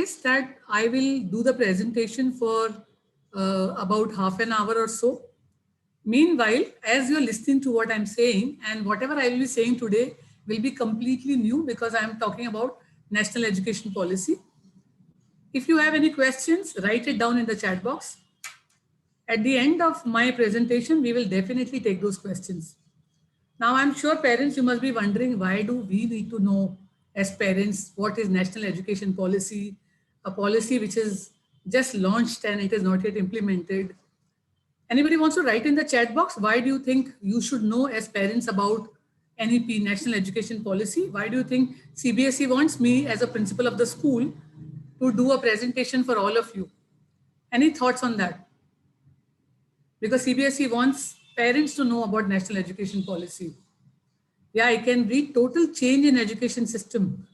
is that I will do the presentation for about half an hour or so. Meanwhile, as you're listening to what I'm saying, and whatever I will be saying today will be completely new because I'm talking about national education policy. If you have any questions, write it down in the chat box. At the end of my presentation, we will definitely take those questions. Now, I'm sure parents, you must be wondering, why do we need to know as parents what is national education policy, a policy which is just launched and it is not yet implemented. Anybody wants to write in the chat box, why do you think you should know as parents about NEP, National Education Policy? Why do you think CBSE wants me as a principal of the school to do a presentation for all of you? Any thoughts on that? Because CBSE wants parents to know about national education policy. Yeah, I can read total change in education system.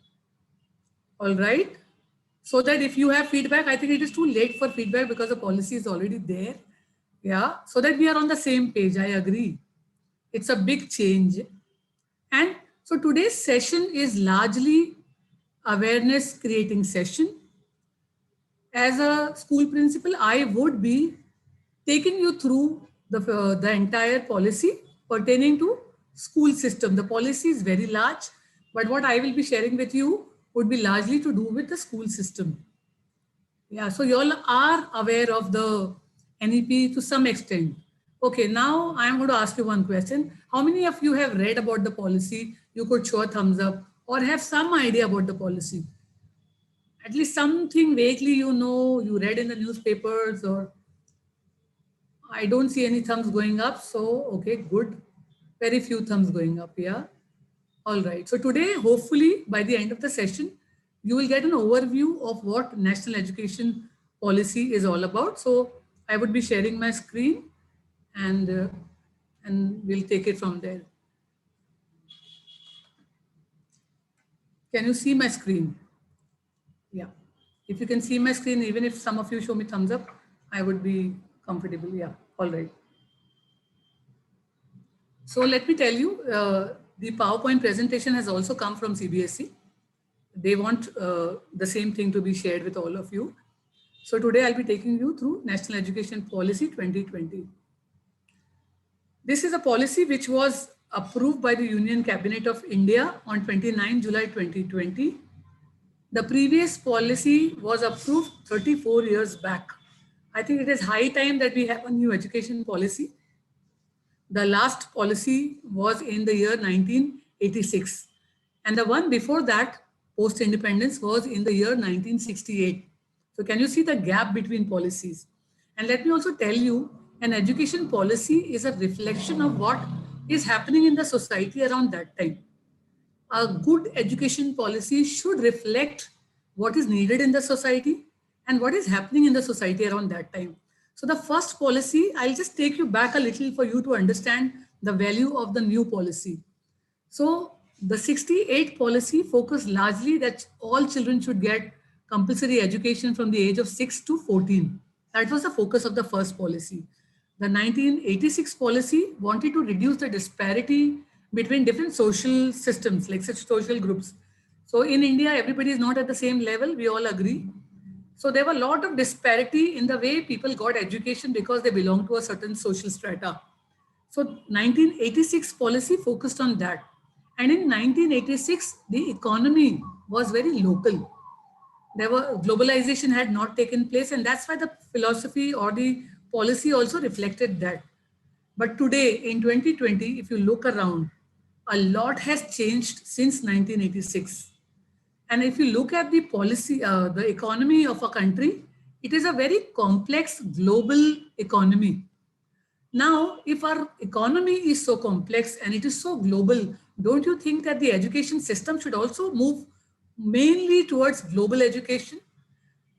All right. So that if you have feedback, I think it is too late for feedback because the policy is already there. Yeah. So that we are on the same page. I agree. It's a big change. And so today's session is largely awareness creating session. As a school principal, I would be taking you through the entire policy pertaining to school system. The policy is very large, but what I will be sharing with you would be largely to do with the school system. Yeah, so you all are aware of the NEP to some extent. Okay, now I am going to ask you one question. How many of you have read about the policy? You could show a thumbs up or have some idea about the policy. At least something vaguely you read in the newspapers, or I don't see any thumbs going up. So, okay, good. Very few thumbs going up. Yeah. All right. So today, hopefully by the end of the session, you will get an overview of what national education policy is all about. So I would be sharing my screen and we'll take it from there. Can you see my screen? Yeah. If you can see my screen, even if some of you show me thumbs up, I would be comfortable. Yeah. All right. So let me tell you, the PowerPoint presentation has also come from CBSE. They want the same thing to be shared with all of you. So today I'll be taking you through National Education Policy 2020. This is a policy which was approved by the Union Cabinet of India on 29 July 2020. The previous policy was approved 34 years back. I think it is high time that we have a new education policy. The last policy was in the year 1986. And the one before that, post-independence, was in the year 1968. So can you see the gap between policies? And let me also tell you, an education policy is a reflection of what is happening in the society around that time. A good education policy should reflect what is needed in the society and what is happening in the society around that time. So the first policy, I'll just take you back a little for you to understand the value of the new policy. So the 68 policy focused largely that all children should get compulsory education from the age of 6 to 14. That was the focus of the first policy. The 1986 policy wanted to reduce the disparity between different social systems, like such social groups. So in India, everybody is not at the same level, we all agree. So there were a lot of disparity in the way people got education because they belong to a certain social strata. So 1986 policy focused on that. And in 1986, the economy was very local. Globalization had not taken place, and that's why the philosophy or the policy also reflected that. But today in 2020, if you look around, a lot has changed since 1986. And if you look at the policy, the economy of a country, it is a very complex global economy. Now, if our economy is so complex and it is so global, don't you think that the education system should also move mainly towards global education?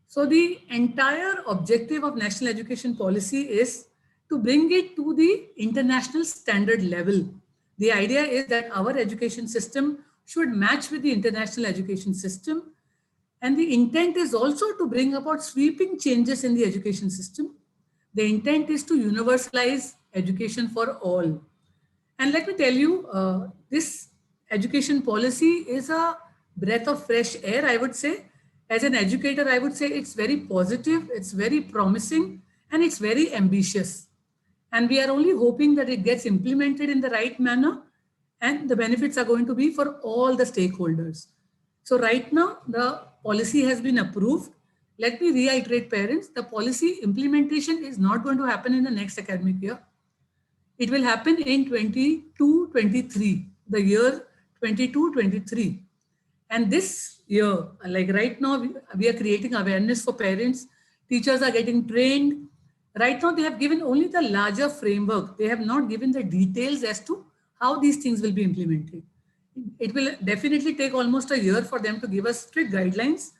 So the entire objective of national education policy is to bring it to the international standard level. The idea is that our education system should match with the international education system. And the intent is also to bring about sweeping changes in the education system. The intent is to universalize education for all. And let me tell you, this education policy is a breath of fresh air, I would say. As an educator, I would say it's very positive, it's very promising, and it's very ambitious. And we are only hoping that it gets implemented in the right manner and the benefits are going to be for all the stakeholders. So right now, the policy has been approved. Let me reiterate, parents, the policy implementation is not going to happen in the next academic year. It will happen in 22-23, the year 22-23. And this year, like right now, we are creating awareness for parents. Teachers are getting trained. Right now, they have given only the larger framework. They have not given the details as to how these things will be implemented. It will definitely take almost a year for them to give us strict guidelines.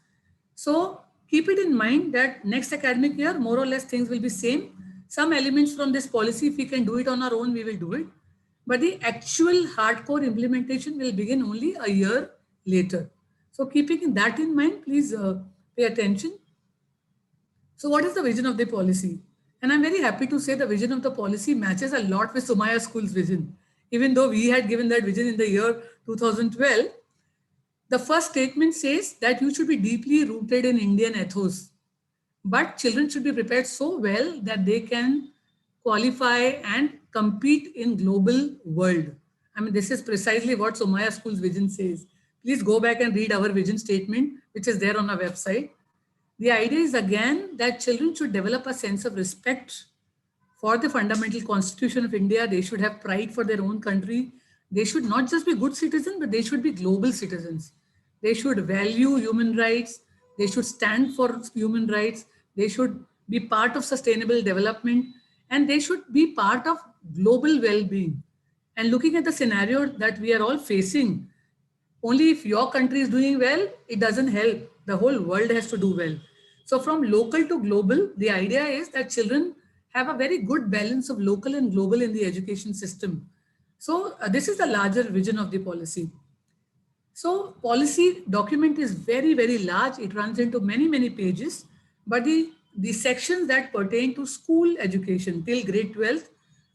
So keep it in mind that next academic year, more or less things will be same. Some elements from this policy, if we can do it on our own, we will do it. But the actual hardcore implementation will begin only a year later. So keeping that in mind, please pay attention. So what is the vision of the policy? And I'm very happy to say the vision of the policy matches a lot with Somaiya School's vision. Even though we had given that vision in the year 2012, the first statement says that you should be deeply rooted in Indian ethos, but children should be prepared so well that they can qualify and compete in global world. I mean, this is precisely what Somaiya School's vision says. Please go back and read our vision statement, which is there on our website. The idea is again that children should develop a sense of respect for the fundamental constitution of India. They should have pride for their own country. They should not just be good citizens, but they should be global citizens. They should value human rights. They should stand for human rights. They should be part of sustainable development, and they should be part of global well-being. And looking at the scenario that we are all facing, only if your country is doing well, it doesn't help. The whole world has to do well. So from local to global, the idea is that children have a very good balance of local and global in the education system. So this is the larger vision of the policy. So policy document is very, very large. It runs into many, many pages, but the sections that pertain to school education till grade 12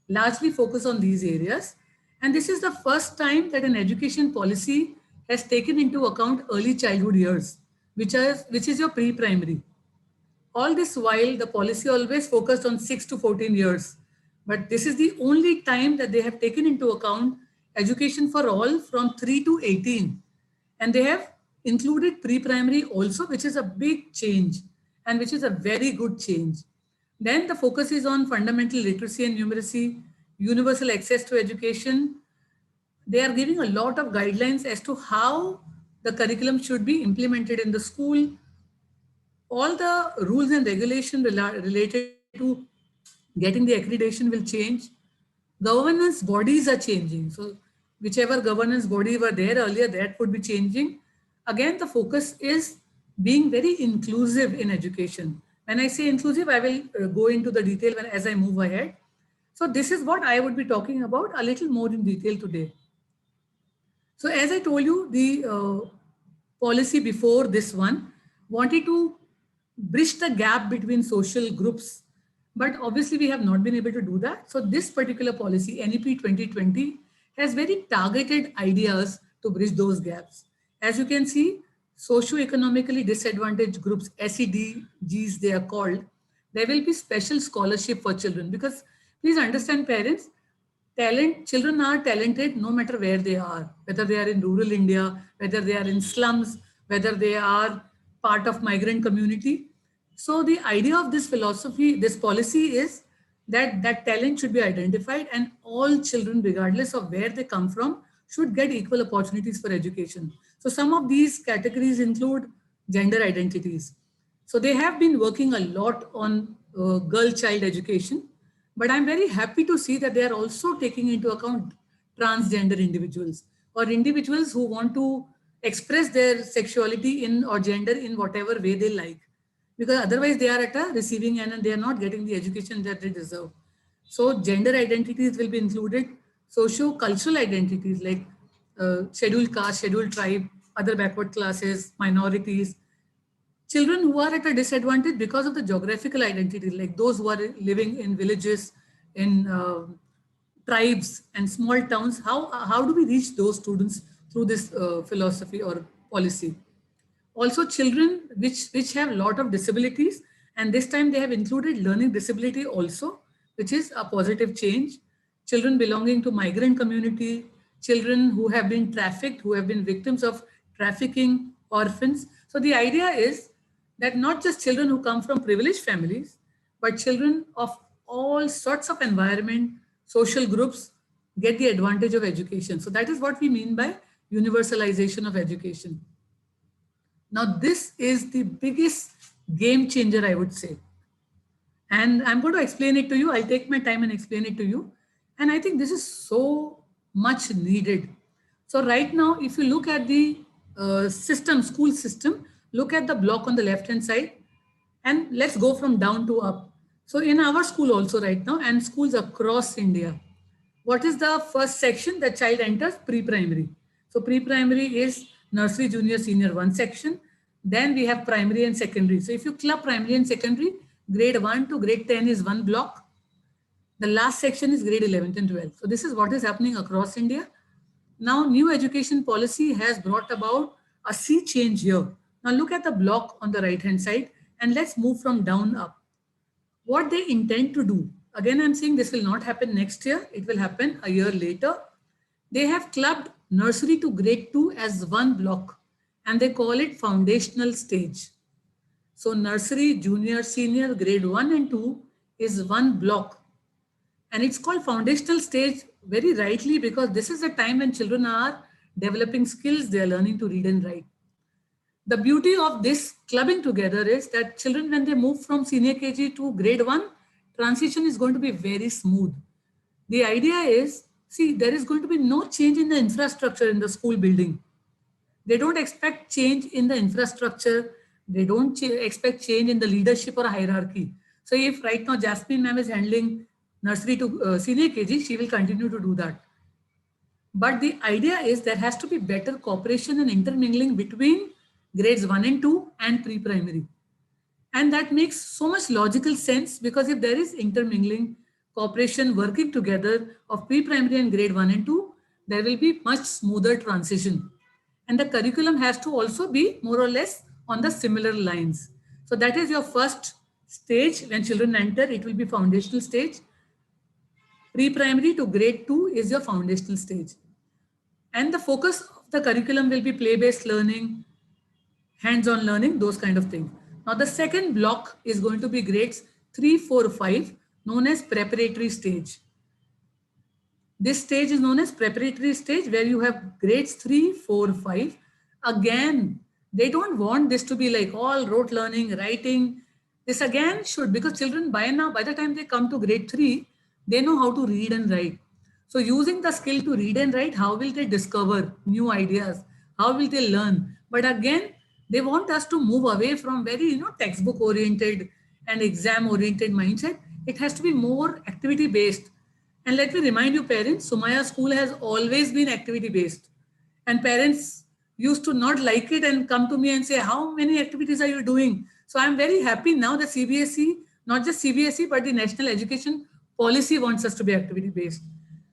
largely focus on these areas. And this is the first time that an education policy has taken into account early childhood years, which is your pre-primary. All this while, the policy always focused on 6 to 14 years. But this is the only time that they have taken into account education for all from 3 to 18. And they have included pre-primary also, which is a big change and which is a very good change. Then the focus is on fundamental literacy and numeracy, universal access to education. They are giving a lot of guidelines as to how the curriculum should be implemented in the school. All the rules and regulation related to getting the accreditation will change. Governance bodies are changing. So whichever governance body were there earlier, that would be changing. Again, the focus is being very inclusive in education. When I say inclusive, I will go into the detail as I move ahead. So this is what I would be talking about a little more in detail today. So as I told you, the policy before this one wanted to bridge the gap between social groups. But obviously we have not been able to do that. So this particular policy, NEP 2020, has very targeted ideas to bridge those gaps. As you can see, socio-economically disadvantaged groups, SEDGs they are called, there will be special scholarship for children because please understand parents, children are talented no matter where they are, whether they are in rural India, whether they are in slums, whether they are part of migrant community. So the idea of this philosophy, this policy is that talent should be identified and all children, regardless of where they come from, should get equal opportunities for education. So some of these categories include gender identities. So they have been working a lot on girl-child education, but I'm very happy to see that they are also taking into account transgender individuals or individuals who want to express their sexuality in or gender in whatever way they like, because otherwise they are at a receiving end and they are not getting the education that they deserve. So gender identities will be included, socio-cultural identities like scheduled caste, scheduled tribe, other backward classes, minorities, children who are at a disadvantage because of the geographical identity, like those who are living in villages, in tribes and small towns. How do we reach those students through this philosophy or policy? Also children which have a lot of disabilities, and this time they have included learning disability also, which is a positive change. Children belonging to migrant community, children who have been trafficked, who have been victims of trafficking, orphans. So the idea is that not just children who come from privileged families, but children of all sorts of environment, social groups get the advantage of education. So that is what we mean by universalization of education. Now, this is the biggest game changer, I would say. And I'm going to explain it to you. I'll take my time and explain it to you. And I think this is so much needed. So right now, if you look at the system, school system, look at the block on the left hand side, and let's go from down to up. So in our school also right now, and schools across India, what is the first section? The child enters pre-primary. So pre-primary is nursery, junior, senior, one section. Then we have primary and secondary. So if you club primary and secondary, grade 1 to grade 10 is one block. The last section is grade 11th and 12th. So this is what is happening across India. Now, new education policy has brought about a sea change here. Now look at the block on the right hand side, and let's move from down up. What they intend to do, again I'm saying this will not happen next year, it will happen a year later. They have clubbed nursery to grade 2 as one block, and they call it foundational stage. So nursery, junior, senior, grade 1 and 2 is one block, and it's called foundational stage very rightly, because this is the time when children are developing skills, they are learning to read and write. The beauty of this clubbing together is that children, when they move from senior KG to grade 1, transition is going to be very smooth. The idea is, see, there is going to be no change in the infrastructure in the school building. They don't expect change in the infrastructure. They don't expect change in the leadership or hierarchy. So if right now Jasmine ma'am is handling nursery to senior KG, she will continue to do that. But the idea is there has to be better cooperation and intermingling between grades 1 and 2 and pre-primary. And that makes so much logical sense, because if there is intermingling, cooperation, working together of pre-primary and grade 1 and 2, there will be much smoother transition. And the curriculum has to also be more or less on the similar lines. So that is your first stage. When children enter, it will be foundational stage. Pre-primary to grade 2 is your foundational stage. And the focus of the curriculum will be play-based learning, hands-on learning, those kind of things. Now the second block is going to be grades 3, 4, 5, known as preparatory stage. This stage is known as preparatory stage, where you have grades 3, 4, 5. Again, they don't want this to be like all rote learning, writing. This again should, because children by now, by the time they come to grade 3, they know how to read and write. So using the skill to read and write, how will they discover new ideas? How will they learn? But again, they want us to move away from very, textbook oriented and exam oriented mindset. It has to be more activity based. And let me remind you parents, Sumaya school has always been activity based. And parents used to not like it and come to me and say, how many activities are you doing? So I'm very happy now that CBSE, not just CBSE, but the National Education Policy wants us to be activity based.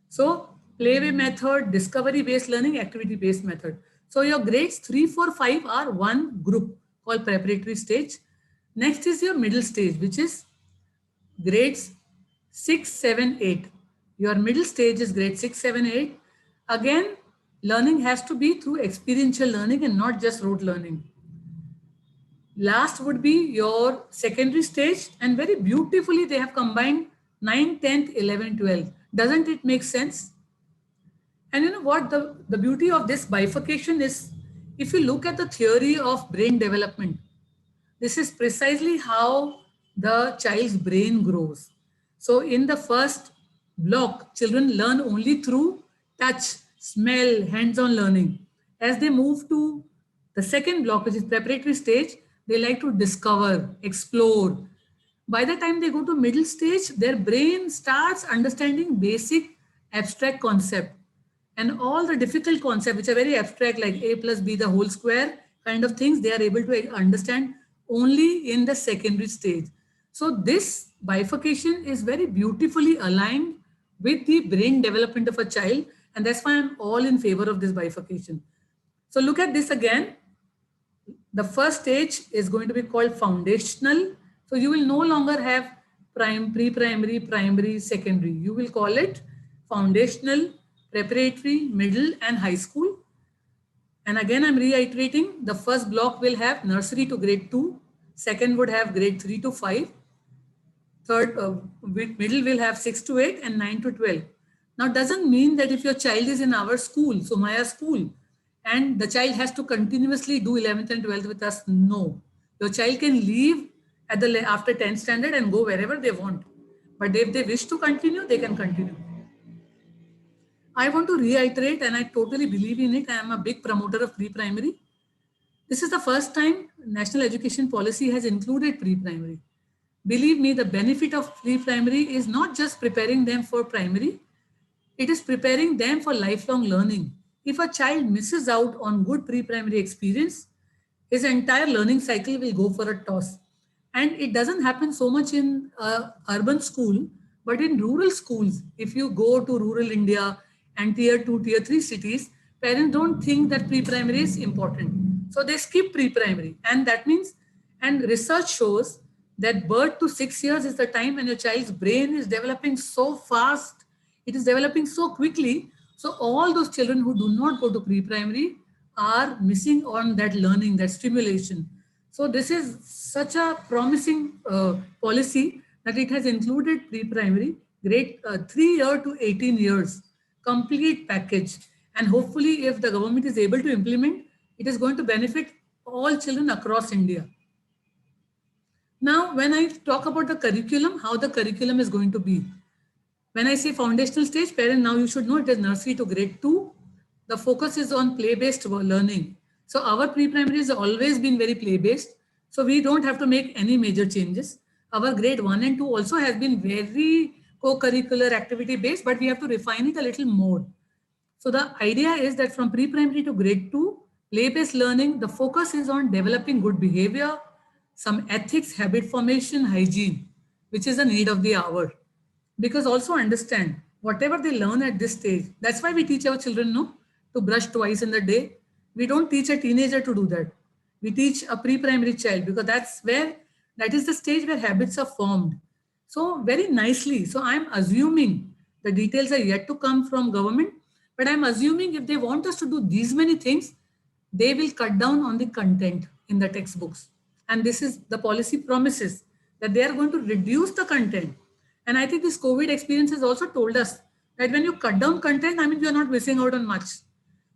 So playway method, discovery based learning, activity based method. So your grades 3, 4, 5 are one group called preparatory stage. Next is your middle stage, which is grades 6, 7, 8. Your middle stage is grade 6, 7, 8. Again, learning has to be through experiential learning and not just rote learning. Last would be your secondary stage, and very beautifully they have combined 9, 10th, 11, 12. Doesn't it make sense? And you know what? The beauty of this bifurcation is, if you look at the theory of brain development, this is precisely how the child's brain grows. So in the first block, children learn only through touch, smell, hands-on learning. As they move to the second block, which is preparatory stage, they like to discover, explore. By the time they go to middle stage, their brain starts understanding basic abstract concept. And all the difficult concepts, which are very abstract, like a plus b the whole square kind of things, they are able to understand only in the secondary stage. So this bifurcation is very beautifully aligned with the brain development of a child. And that's why I'm all in favor of this bifurcation. So look at this again. The first stage is going to be called foundational. So you will no longer have pre-primary, primary, secondary. You will call it foundational, preparatory, middle, and high school. And again, I'm reiterating, the first block will have nursery to grade 2, second would have grade 3 to 5, third, middle will have 6 to 8 and 9 to 12. Now, doesn't mean that if your child is in our school, Sumaya school, and the child has to continuously do 11th and 12th with us. No, your child can leave at the after 10th standard and go wherever they want. But if they wish to continue, they can continue. I want to reiterate, and I totally believe in it. I am a big promoter of pre-primary. This is the first time National Education Policy has included pre-primary. Believe me, the benefit of pre-primary is not just preparing them for primary, it is preparing them for lifelong learning. If a child misses out on good pre-primary experience, his entire learning cycle will go for a toss. And it doesn't happen so much in urban school, but in rural schools, if you go to rural India and tier 2, tier 3 cities, parents don't think that pre-primary is important. So they skip pre-primary. And that means, and research shows that birth to 6 years is the time when your child's brain is developing so fast. It is developing so quickly. So all those children who do not go to pre-primary are missing on that learning, that stimulation. So this is such a promising policy that it has included pre-primary, grade 3 year to 18 years, complete package. And hopefully if the government is able to implement, it is going to benefit all children across India. Now, when I talk about the curriculum, how the curriculum is going to be. When I say foundational stage, parent, now you should know it is nursery to grade 2. The focus is on play-based learning. So our pre-primary has always been very play-based. So we don't have to make any major changes. Our grade 1 and 2 also has been very co-curricular activity-based, but we have to refine it a little more. So the idea is that from pre-primary to grade 2, play-based learning, the focus is on developing good behavior, some ethics, habit formation, hygiene, which is the need of the hour. Because also understand, whatever they learn at this stage, that's why we teach our children to brush twice in the day. We don't teach a teenager to do that. We teach a pre-primary child because that is the stage where habits are formed. So very nicely. So I'm assuming the details are yet to come from government, but I'm assuming if they want us to do these many things, they will cut down on the content in the textbooks. And this is the policy promises that they are going to reduce the content. And I think this COVID experience has also told us that when you cut down content, I mean, you're not missing out on much.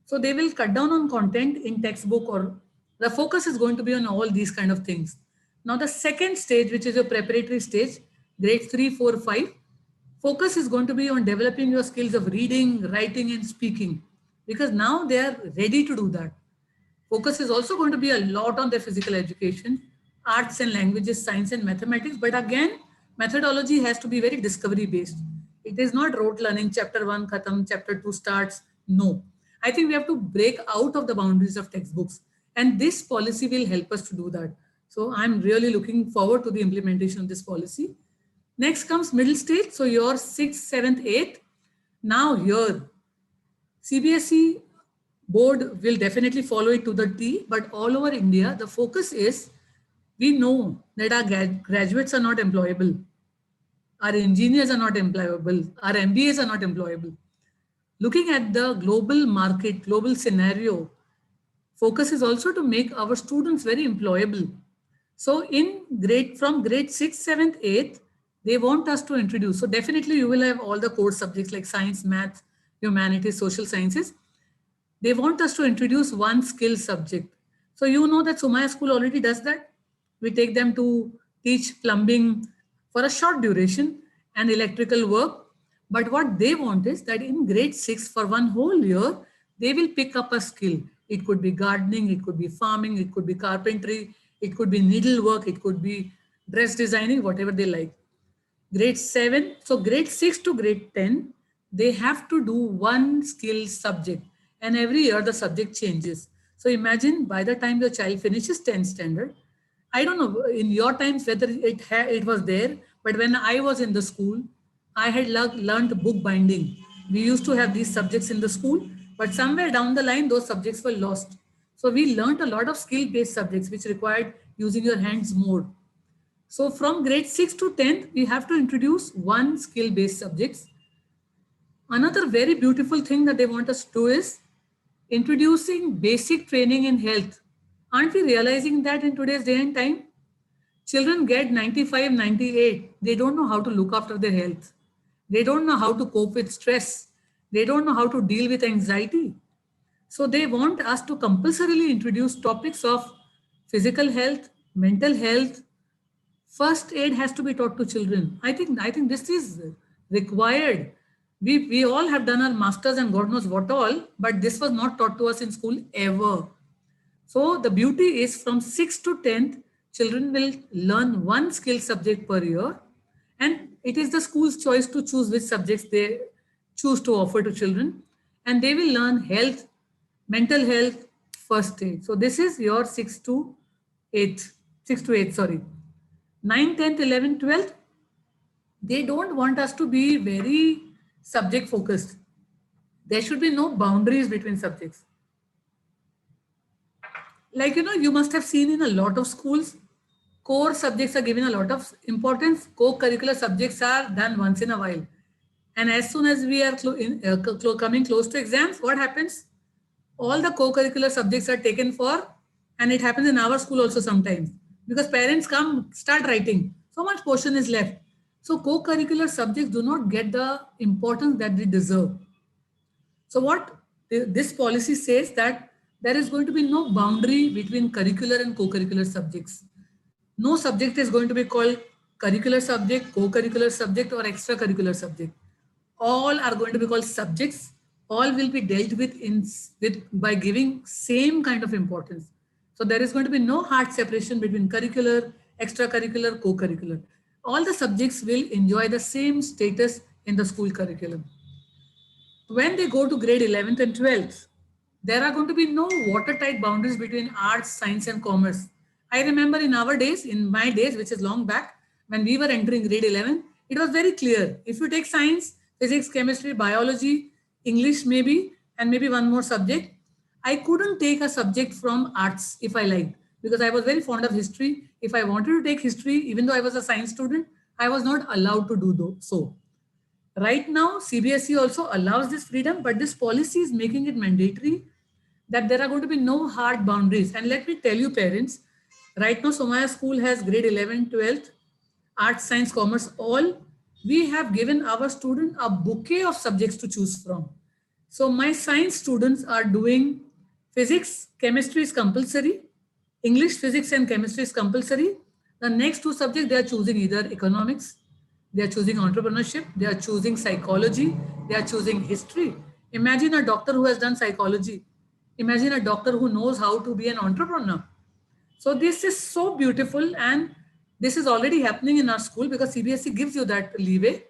So they will cut down on content in textbook, or the focus is going to be on all these kind of things. Now, the second stage, which is your preparatory stage, grades 3, 4, 5, focus is going to be on developing your skills of reading, writing, and speaking, because now they are ready to do that. Focus is also going to be a lot on their physical education, arts and languages, science and mathematics. But again, methodology has to be very discovery based. It is not rote learning, chapter 1 khatam, chapter 2 starts. No, I think we have to break out of the boundaries of textbooks, and this policy will help us to do that. So I'm really looking forward to the implementation of this policy. Next comes middle stage. So your 6th, 7th, 8th. Now here, CBSE board will definitely follow it to the T, but all over India, the focus is, we know that our graduates are not employable. Our engineers are not employable. Our MBAs are not employable. Looking at the global market, global scenario, focus is also to make our students very employable. So from grade 6, 7th, 8th, they want us to introduce. So definitely you will have all the core subjects like science, math, humanities, social sciences. They want us to introduce one skill subject. So you know that Sumaya School already does that. We take them to teach plumbing for a short duration and electrical work. But what they want is that in grade 6 for one whole year, they will pick up a skill. It could be gardening, it could be farming, it could be carpentry, it could be needlework, it could be dress designing, whatever they like. Grade 7, so grade 6 to grade 10, they have to do one skill subject, and every year the subject changes. So imagine by the time your child finishes 10th standard, I don't know in your times whether it was there, but when I was in the school, I had learned book binding. We used to have these subjects in the school, but somewhere down the line, those subjects were lost. So we learned a lot of skill-based subjects which required using your hands more. So from grade 6 to 10th, we have to introduce one skill-based subjects. Another very beautiful thing that they want us to do is introducing basic training in health. Aren't we realizing that in today's day and time? Children get 95, 98. They don't know how to look after their health. They don't know how to cope with stress. They don't know how to deal with anxiety. So they want us to compulsorily introduce topics of physical health, mental health. First aid has to be taught to children. I think this is required. We all have done our masters and God knows what all, but this was not taught to us in school ever. So the beauty is from 6th to 10th, children will learn one skill subject per year, and it is the school's choice to choose which subjects they choose to offer to children, and they will learn health, mental health, first aid. So this is your 6th to 8th, sorry. 9th, 10th, 11th, 12th, they don't want us to be very subject focused. There should be no boundaries between subjects. Like, you must have seen in a lot of schools, core subjects are given a lot of importance. Co-curricular subjects are done once in a while. And as soon as we are coming close to exams, what happens? All the co-curricular subjects are taken for, and it happens in our school also sometimes, because parents start writing. So much portion is left. So co-curricular subjects do not get the importance that they deserve. So what this policy says that there is going to be no boundary between curricular and co-curricular subjects. No subject is going to be called curricular subject, co-curricular subject, or extracurricular subject. All are going to be called subjects. All will be dealt with by giving same kind of importance. So there is going to be no hard separation between curricular, extracurricular, co-curricular. All the subjects will enjoy the same status in the school curriculum. When they go to grade 11th and 12th, there are going to be no watertight boundaries between arts, science, and commerce. I remember in my days, which is long back, when we were entering grade 11, it was very clear. If you take science, physics, chemistry, biology, English maybe, and maybe one more subject, I couldn't take a subject from arts if I liked, because I was very fond of history. If I wanted to take history, even though I was a science student, I was not allowed to do so. Right now, CBSE also allows this freedom, but this policy is making it mandatory that there are going to be no hard boundaries. And let me tell you, parents, right now, Somaya School has grade 11, 12th, arts, science, commerce, all. We have given our student a bouquet of subjects to choose from. So my science students are doing physics, chemistry is compulsory, English, physics, and chemistry is compulsory. The next two subjects, they are choosing either economics, they are choosing entrepreneurship, they are choosing psychology, they are choosing history. Imagine a doctor who has done psychology. Imagine a doctor who knows how to be an entrepreneur. So this is so beautiful, and this is already happening in our school because CBSE gives you that leeway,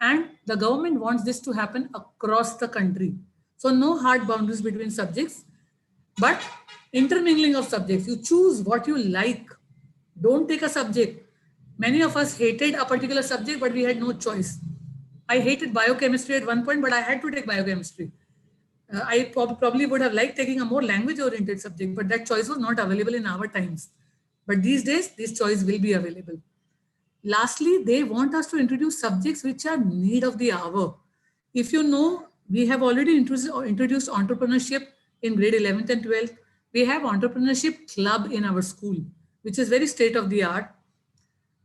and the government wants this to happen across the country. So no hard boundaries between subjects, but intermingling of subjects. You choose what you like. Don't take a subject. Many of us hated a particular subject, but we had no choice. I hated biochemistry at one point, but I had to take biochemistry. I probably would have liked taking a more language-oriented subject, but that choice was not available in our times. But these days, this choice will be available. Lastly, they want us to introduce subjects which are need of the hour. If you know, we have already introduced entrepreneurship in grade 11th and 12th. We have entrepreneurship club in our school, which is very state of the art.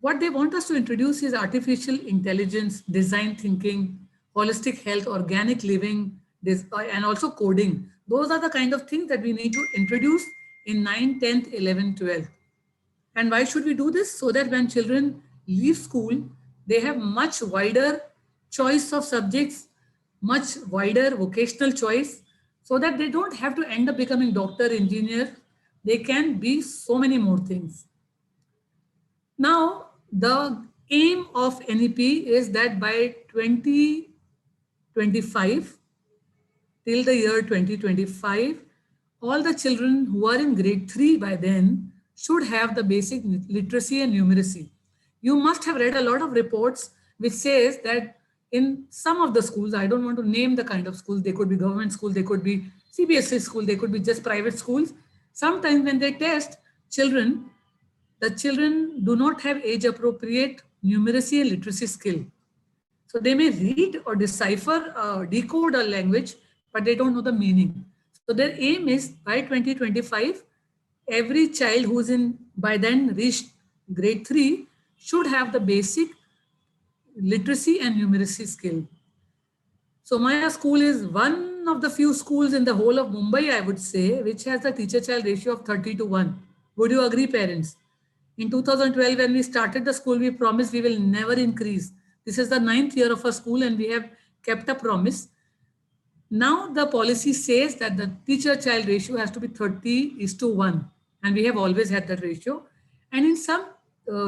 What they want us to introduce is artificial intelligence, design thinking, holistic health, organic living, and also coding. Those are the kind of things that we need to introduce in 9th, 10th, 11th, 12th. And why should we do this? So that when children leave school, they have much wider choice of subjects, much wider vocational choice, so that they don't have to end up becoming doctor, engineer. They can be so many more things. Now, the aim of NEP is that by 2025, till the year 2025, all the children who are in grade 3 by then should have the basic literacy and numeracy. You must have read a lot of reports which says that in some of the schools, I don't want to name the kind of schools, they could be government schools, they could be CBSE school, they could be just private schools, Sometimes when they test children, the children do not have age appropriate numeracy and literacy skill. So they may read or decipher, decode a language, but they don't know the meaning. So their aim is by 2025, every child who's in by then reached grade 3 should have the basic literacy and numeracy skill. So Maya school is one of the few schools in the whole of Mumbai, I would say, which has a teacher-child ratio of 30:1. Would you agree, parents? In 2012, when we started the school, we promised we will never increase. This is the 9th year of our school and we have kept a promise. Now the policy says that the teacher-child ratio has to be 30:1. And we have always had that ratio. And in some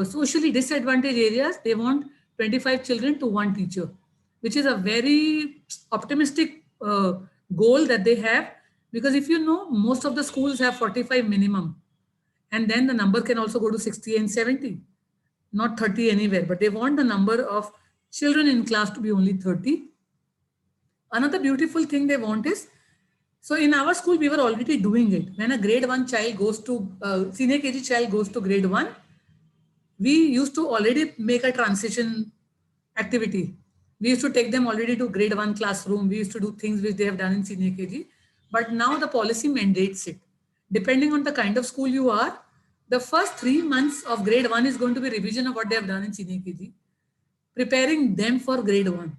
socially disadvantaged areas, they want 25 children to one teacher, which is a very optimistic goal that they have. Because if you know, most of the schools have 45 minimum. And then the number can also go to 60 and 70, not 30 anywhere. But they want the number of children in class to be only 30. Another beautiful thing they want is, so in our school, we were already doing it. When a grade 1 child goes to, senior KG child goes to grade 1, we used to already make a transition activity. We used to take them already to grade 1 classroom. We used to do things which they have done in senior KG. But now the policy mandates it. Depending on the kind of school you are, the first 3 months of grade 1 is going to be revision of what they have done in senior KG, preparing them for grade 1.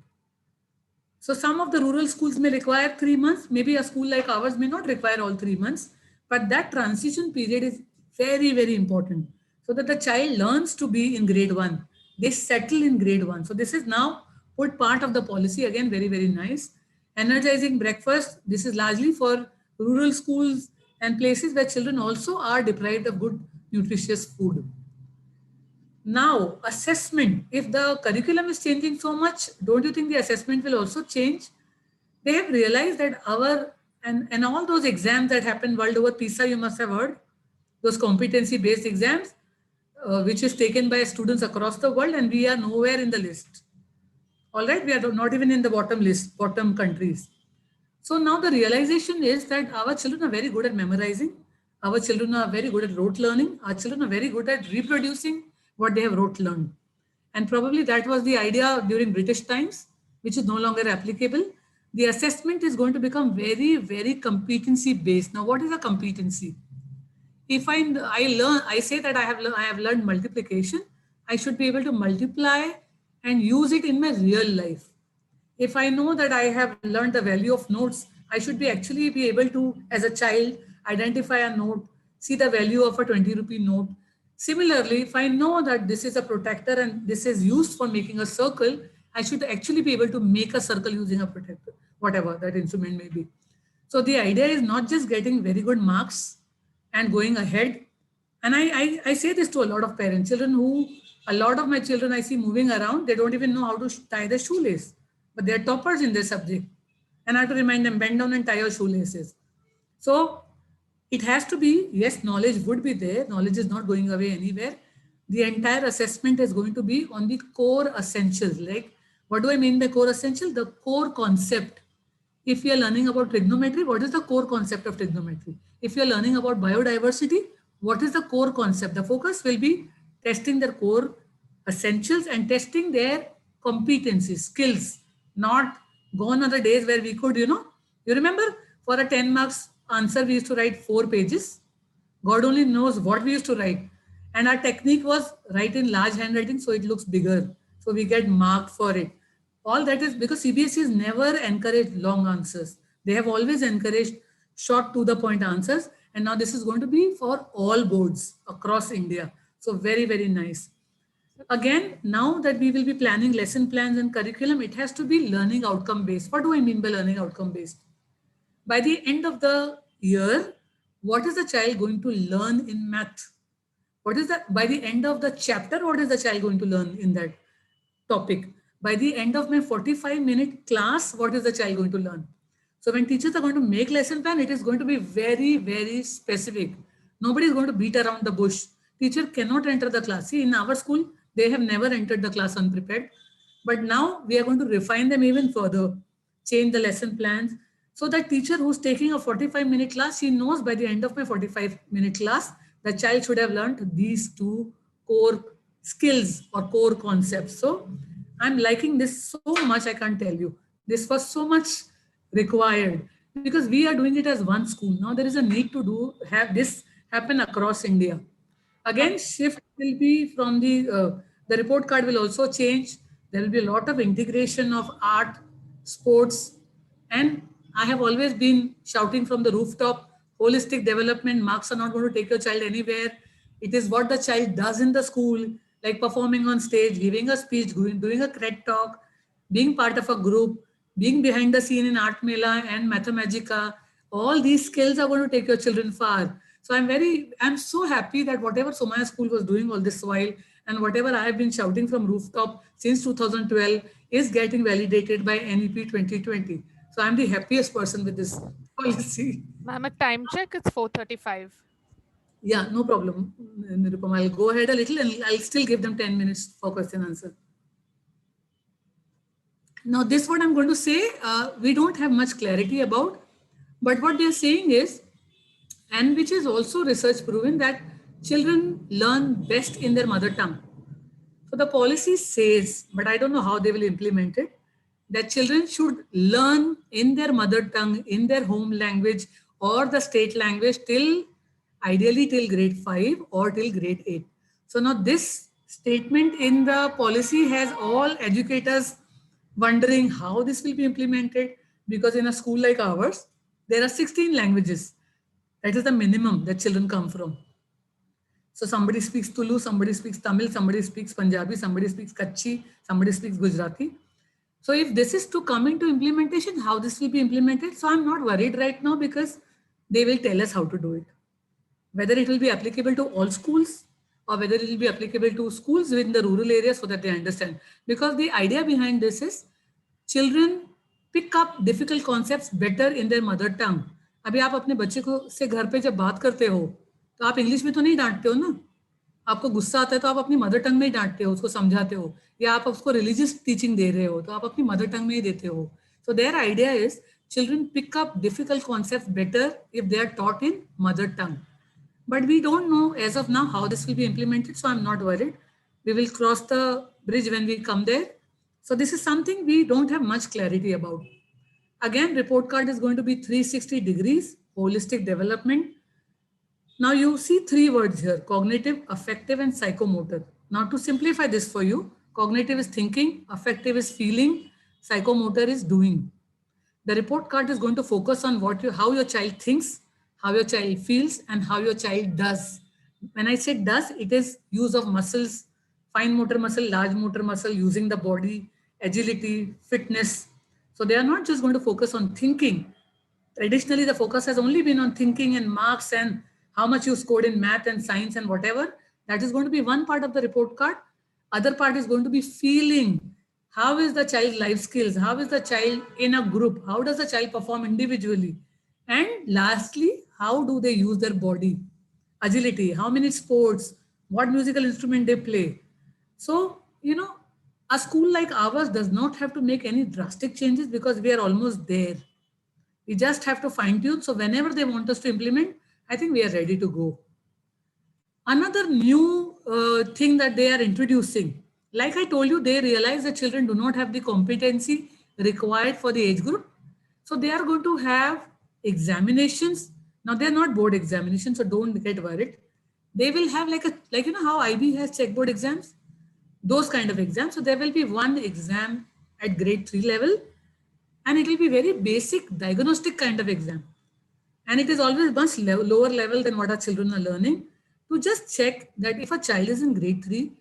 So some of the rural schools may require 3 months. Maybe a school like ours may not require all 3 months, but that transition period is very, very important so that the child learns to be in grade 1. They settle in grade 1. So this is now put part of the policy. Again, very, very nice. Energizing breakfast. This is largely for rural schools and places where children also are deprived of good, nutritious food. Now, assessment. If the curriculum is changing so much, don't you think the assessment will also change? They have realized that and all those exams that happen world over, PISA, you must have heard, those competency-based exams, which is taken by students across the world, and we are nowhere in the list. All right, we are not even in the bottom list, bottom countries. So now the realization is that our children are very good at memorizing. Our children are very good at rote learning. Our children are very good at reproducing what they have rote learned. And probably that was the idea during British times, which is no longer applicable. The assessment is going to become very, very competency based. Now, what is a competency? If I say that I have learned multiplication, I should be able to multiply and use it in my real life. If I know that I have learned the value of notes, I should actually be able to, as a child, identify a note, see the value of a 20 rupee note. Similarly, if I know that this is a protector and this is used for making a circle, I should actually be able to make a circle using a protector, whatever that instrument may be. So the idea is not just getting very good marks and going ahead. And I say this to a lot of parents, a lot of my children I see moving around, they don't even know how to tie the shoelace, but they're toppers in their subject. And I have to remind them, bend down and tie your shoelaces. So it has to be, yes, knowledge would be there. Knowledge is not going away anywhere. The entire assessment is going to be on the core essentials. Like, what do I mean by core essential? The core concept. If you are learning about trigonometry, what is the core concept of trigonometry? If you are learning about biodiversity, what is the core concept? The focus will be testing their core essentials and testing their competencies, skills. Not gone are the days where we could, you remember for a 10 marks answer, we used to write 4 pages. God only knows what we used to write. And our technique was write in large handwriting so it looks bigger. So we get marked for it. All that is because CBSE has never encouraged long answers. They have always encouraged short to the point answers. And now this is going to be for all boards across India. So very, very nice. Again, now that we will be planning lesson plans and curriculum, it has to be learning outcome based. What do I mean by learning outcome based? By the end of the year, what is the child going to learn in math? What is that? By the end of the chapter, what is the child going to learn in that topic? By the end of my 45-minute class, what is the child going to learn? So when teachers are going to make lesson plan, it is going to be very, very specific. Nobody is going to beat around the bush. Teacher cannot enter the class. See, in our school, they have never entered the class unprepared. But now we are going to refine them even further, change the lesson plans. So that teacher who's taking a 45-minute class, she knows by the end of my 45-minute class, the child should have learned these two core skills or core concepts. So I'm liking this so much, I can't tell you. This was so much required because we are doing it as one school. Now there is a need to have this happen across India. Again, shift will be from the report card will also change. There will be a lot of integration of art, sports, and I have always been shouting from the rooftop, holistic development, marks are not going to take your child anywhere. It is what the child does in the school, like performing on stage, giving a speech, doing a cred talk, being part of a group, being behind the scene in Art Mela and Mathemagica. All these skills are going to take your children far. So I'm so happy that whatever Somaya School was doing all this while and whatever I have been shouting from rooftop since 2012 is getting validated by NEP 2020. So I'm the happiest person with this policy. Ma'am, a time check, it's 4:35. Yeah, no problem, Nirupam. I'll go ahead a little and I'll still give them 10 minutes for question answer. Now, this what I'm going to say, we don't have much clarity about, but what they're saying is, and which is also research proven, that children learn best in their mother tongue. So the policy says, but I don't know how they will implement it, that children should learn in their mother tongue, in their home language or the state language till ideally till grade 5 or till grade 8. So now this statement in the policy has all educators wondering how this will be implemented, because in a school like ours, there are 16 languages. That is the minimum that children come from. So somebody speaks Tulu, somebody speaks Tamil, somebody speaks Punjabi, somebody speaks Kutchi, somebody speaks Gujarati. So if this is to come into implementation, how this will be implemented? So I'm not worried right now because they will tell us how to do it. Whether it will be applicable to all schools or whether it will be applicable to schools within the rural areas so that they understand. Because the idea behind this is children pick up difficult concepts better in their mother tongue. अभी आप अपने बच्चे को से घर पे जब बात करते हो तो आप इंग्लिश में तो नहीं डांटते हो ना, आपको गुस्सा आता है तो आप अपनी मदर टंग में ही डांटते हो, उसको समझाते हो, या आप उसको रिलीजियस टीचिंग दे रहे हो तो आप अपनी मदर टंग में ही देते हो. So their idea is children pick up difficult concepts better if they are taught in mother tongue. But we don't know as of now how this will be implemented, so I'm not worried. We will cross the bridge when we come there. So this is something we don't have much clarity about. Again, report card is going to be 360 degrees, holistic development. Now you see three words here: cognitive, affective, and psychomotor. Now to simplify this for you, cognitive is thinking, affective is feeling, psychomotor is doing. The report card is going to focus on how your child thinks, how your child feels, and how your child does. When I say does, it is use of muscles, fine motor muscle, large motor muscle, using the body, agility, fitness. So they are not just going to focus on thinking. Traditionally, the focus has only been on thinking and marks and how much you scored in math and science and whatever. That is going to be one part of the report card. Other part is going to be feeling. How is the child life skills? How is the child in a group? How does the child perform individually? And lastly, how do they use their body? Agility, how many sports, what musical instrument they play. So, a school like ours does not have to make any drastic changes because we are almost there. We just have to fine tune. So whenever they want us to implement, I think we are ready to go. Another new thing that they are introducing, like I told you, they realize that children do not have the competency required for the age group. So they are going to have examinations. Now they're not board examinations, so don't get worried. They will have like how IB has checkboard exams, those kind of exams. So there will be one exam at grade 3 level, and it will be very basic diagnostic kind of exam. And it is always much lower level than what our children are learning, to just check that if a child is in grade 3,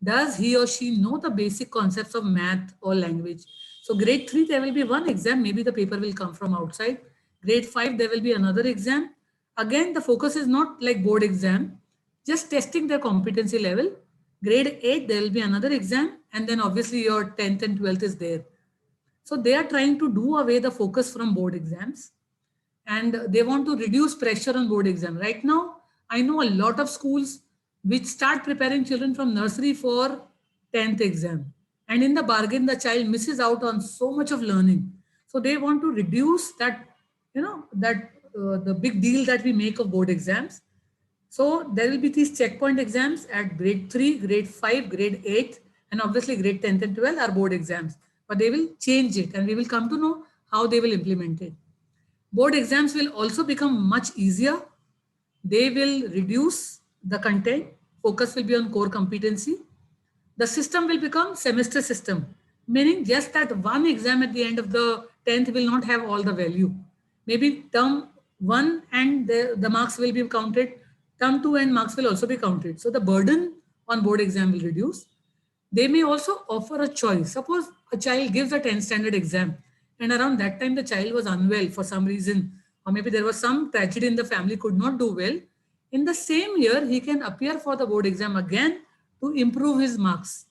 does he or she know the basic concepts of math or language? So grade 3, there will be one exam. Maybe the paper will come from outside. Grade 5, there will be another exam. Again, the focus is not like board exam, just testing their competency level. Grade 8, there will be another exam. And then obviously your 10th and 12th is there. So they are trying to do away the focus from board exams. And they want to reduce pressure on board exam. Right now, I know a lot of schools which start preparing children from nursery for 10th exam. And in the bargain, the child misses out on so much of learning. So they want to reduce that that the big deal that we make of board exams. So there will be these checkpoint exams at grade 3, grade 5, grade 8, and obviously grade 10th and 12 are board exams. But they will change it and we will come to know how they will implement it. Board exams will also become much easier. They will reduce the content. Focus will be on core competency. The system will become semester system, meaning just that one exam at the end of the 10th will not have all the value. Maybe term 1 and the marks will be counted. Term 2 and marks will also be counted. So the burden on board exam will reduce. They may also offer a choice. Suppose a child gives a 10th standard exam and around that time the child was unwell for some reason, or maybe there was some tragedy in the family, could not do well. In the same year, he can appear for the board exam again to improve his marks.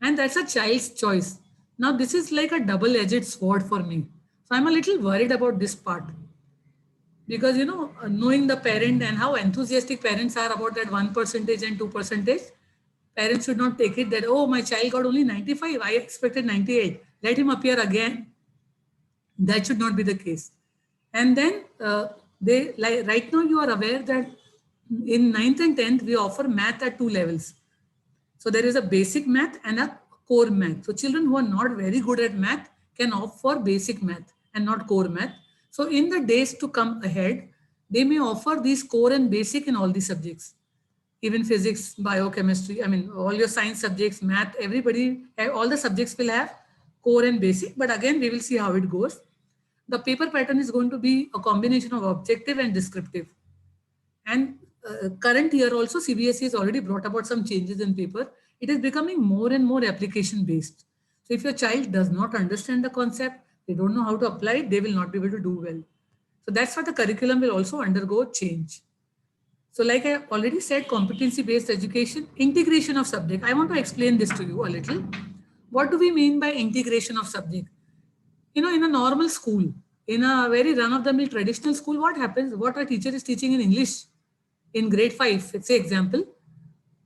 And that's a child's choice. Now, this is like a double-edged sword for me. So I'm a little worried about this part. Because, knowing the parent and how enthusiastic parents are about that 1% and 2%, parents should not take it that, oh, my child got only 95, I expected 98. Let him appear again. That should not be the case. And then right now you are aware that in 9th and 10th, we offer math at 2 levels. So there is a basic math and a core math. So children who are not very good at math can opt for basic math and not core math. So in the days to come ahead, they may offer these core and basic in all the subjects, even physics, biochemistry, all your science subjects, math, everybody, all the subjects will have core and basic. But again, we will see how it goes. The paper pattern is going to be a combination of objective and descriptive. And current year also, CBSE has already brought about some changes in paper. It is becoming more and more application based. So if your child does not understand the concept, they don't know how to apply it, they will not be able to do well. So that's why the curriculum will also undergo change. So like I already said, competency-based education, integration of subject. I want to explain this to you a little. What do we mean by integration of subject? In a normal school, in a very run-of-the-mill traditional school, what happens? What a teacher is teaching in English in grade 5, let's say example,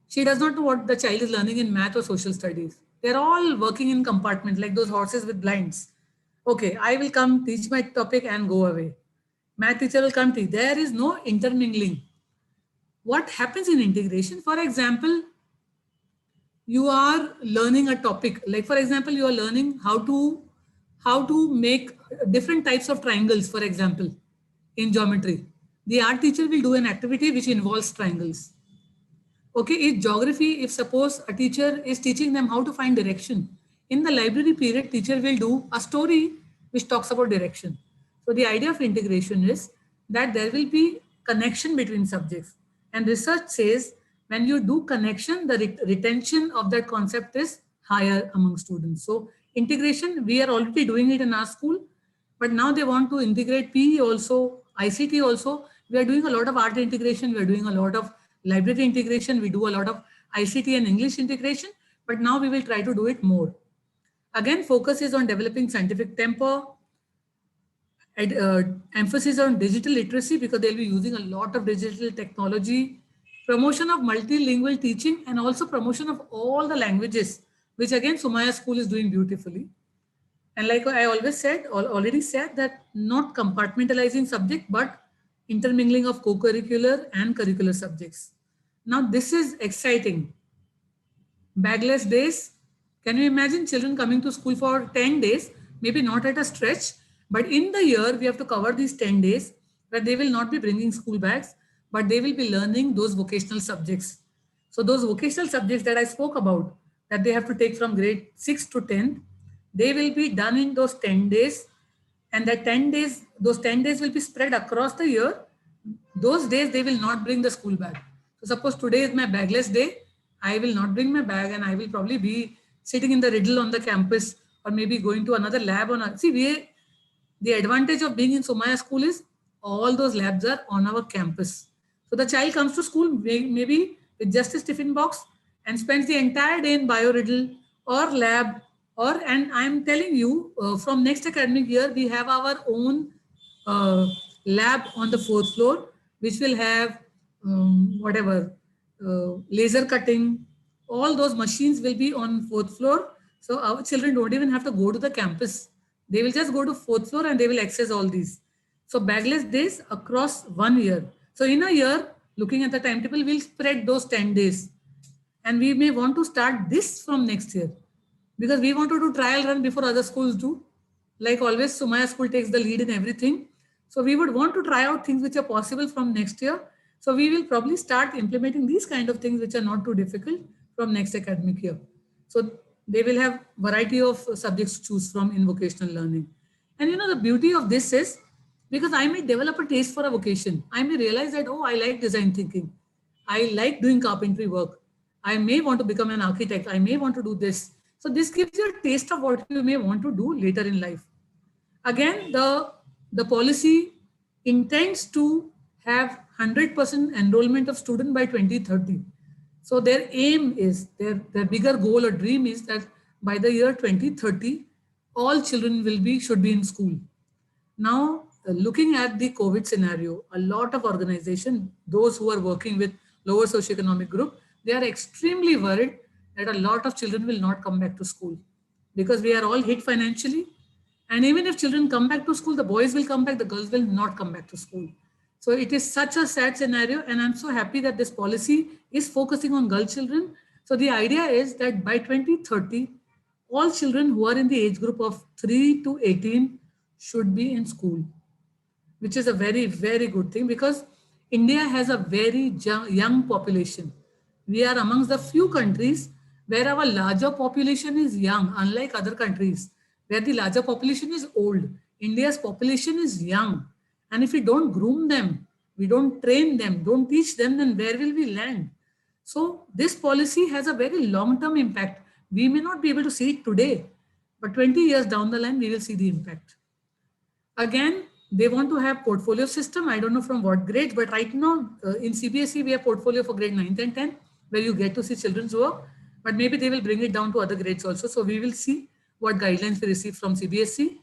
she does not know what the child is learning in math or social studies. They're all working in compartments like those horses with blinds. Okay, I will come teach my topic and go away. Math teacher will come teach. There is no intermingling. What happens in integration? For example, you are learning a topic. Like for example, you are learning how to make different types of triangles, for example, in geometry. The art teacher will do an activity which involves triangles. Okay, in geography, if suppose a teacher is teaching them how to find direction, in the library period, teacher will do a story which talks about direction. So the idea of integration is that there will be connection between subjects. And research says when you do connection, the retention of that concept is higher among students. So integration, we are already doing it in our school, but now they want to integrate PE also, ICT also. We are doing a lot of art integration. We are doing a lot of library integration. We do a lot of ICT and English integration, but now we will try to do it more. Again, focus is on developing scientific temper, emphasis on digital literacy because they'll be using a lot of digital technology, promotion of multilingual teaching, and also promotion of all the languages, which again, Sumaya School is doing beautifully. And like I already said that not compartmentalizing subject, but intermingling of co-curricular and curricular subjects. Now this is exciting. Bagless days. Can you imagine children coming to school for 10 days, maybe not at a stretch, but in the year we have to cover these 10 days where they will not be bringing school bags, but they will be learning those vocational subjects. So those vocational subjects that I spoke about, that they have to take from grade 6 to 10, they will be done in those 10 days. And that 10 days, those 10 days will be spread across the year. Those days, they will not bring the school bag. So suppose today is my bagless day, I will not bring my bag and I will probably be sitting in the riddle on the campus or maybe going to another lab. The advantage of being in Somaya School is all those labs are on our campus. So the child comes to school maybe with just a tiffin box and spends the entire day in bio riddle or lab. And I'm telling you, from next academic year, we have our own lab on the 4th floor, which will have laser cutting. All those machines will be on 4th floor. So our children don't even have to go to the campus. They will just go to 4th floor and they will access all these. So bagless days across 1 year. So in a year, looking at the timetable, we'll spread those 10 days. And we may want to start this from next year because we want to do trial run before other schools do. Like always, Sumaya school takes the lead in everything. So we would want to try out things which are possible from next year. So we will probably start implementing these kind of things which are not too difficult from next academic year. So they will have variety of subjects to choose from in vocational learning. And you know, the beauty of this is because I may develop a taste for a vocation. I may realize that, oh, I like design thinking. I like doing carpentry work. I may want to become an architect. I may want to do this. So this gives you a taste of what you may want to do later in life. Again, the policy intends to have 100% enrollment of student by 2030. So their aim is, their bigger goal or dream is that by the year 2030, all children should be in school. Now, looking at the COVID scenario, a lot of organizations, those who are working with lower socioeconomic group, they are extremely worried that a lot of children will not come back to school because we are all hit financially. And even if children come back to school, the boys will come back, the girls will not come back to school. So it is such a sad scenario. And I'm so happy that this policy is focusing on girl children. So the idea is that by 2030, all children who are in the age group of 3 to 18 should be in school, which is a very, very good thing because India has a very young population. We are amongst the few countries where our larger population is young, unlike other countries where the larger population is old. India's population is young. And if we don't groom them, we don't train them, don't teach them, then where will we land? So this policy has a very long-term impact. We may not be able to see it today, but 20 years down the line, we will see the impact. Again, they want to have portfolio system. I don't know from what grade, but right now in CBSE, we have portfolio for grade 9th and 10th, where you get to see children's work, but maybe they will bring it down to other grades also. So we will see what guidelines we receive from CBSE.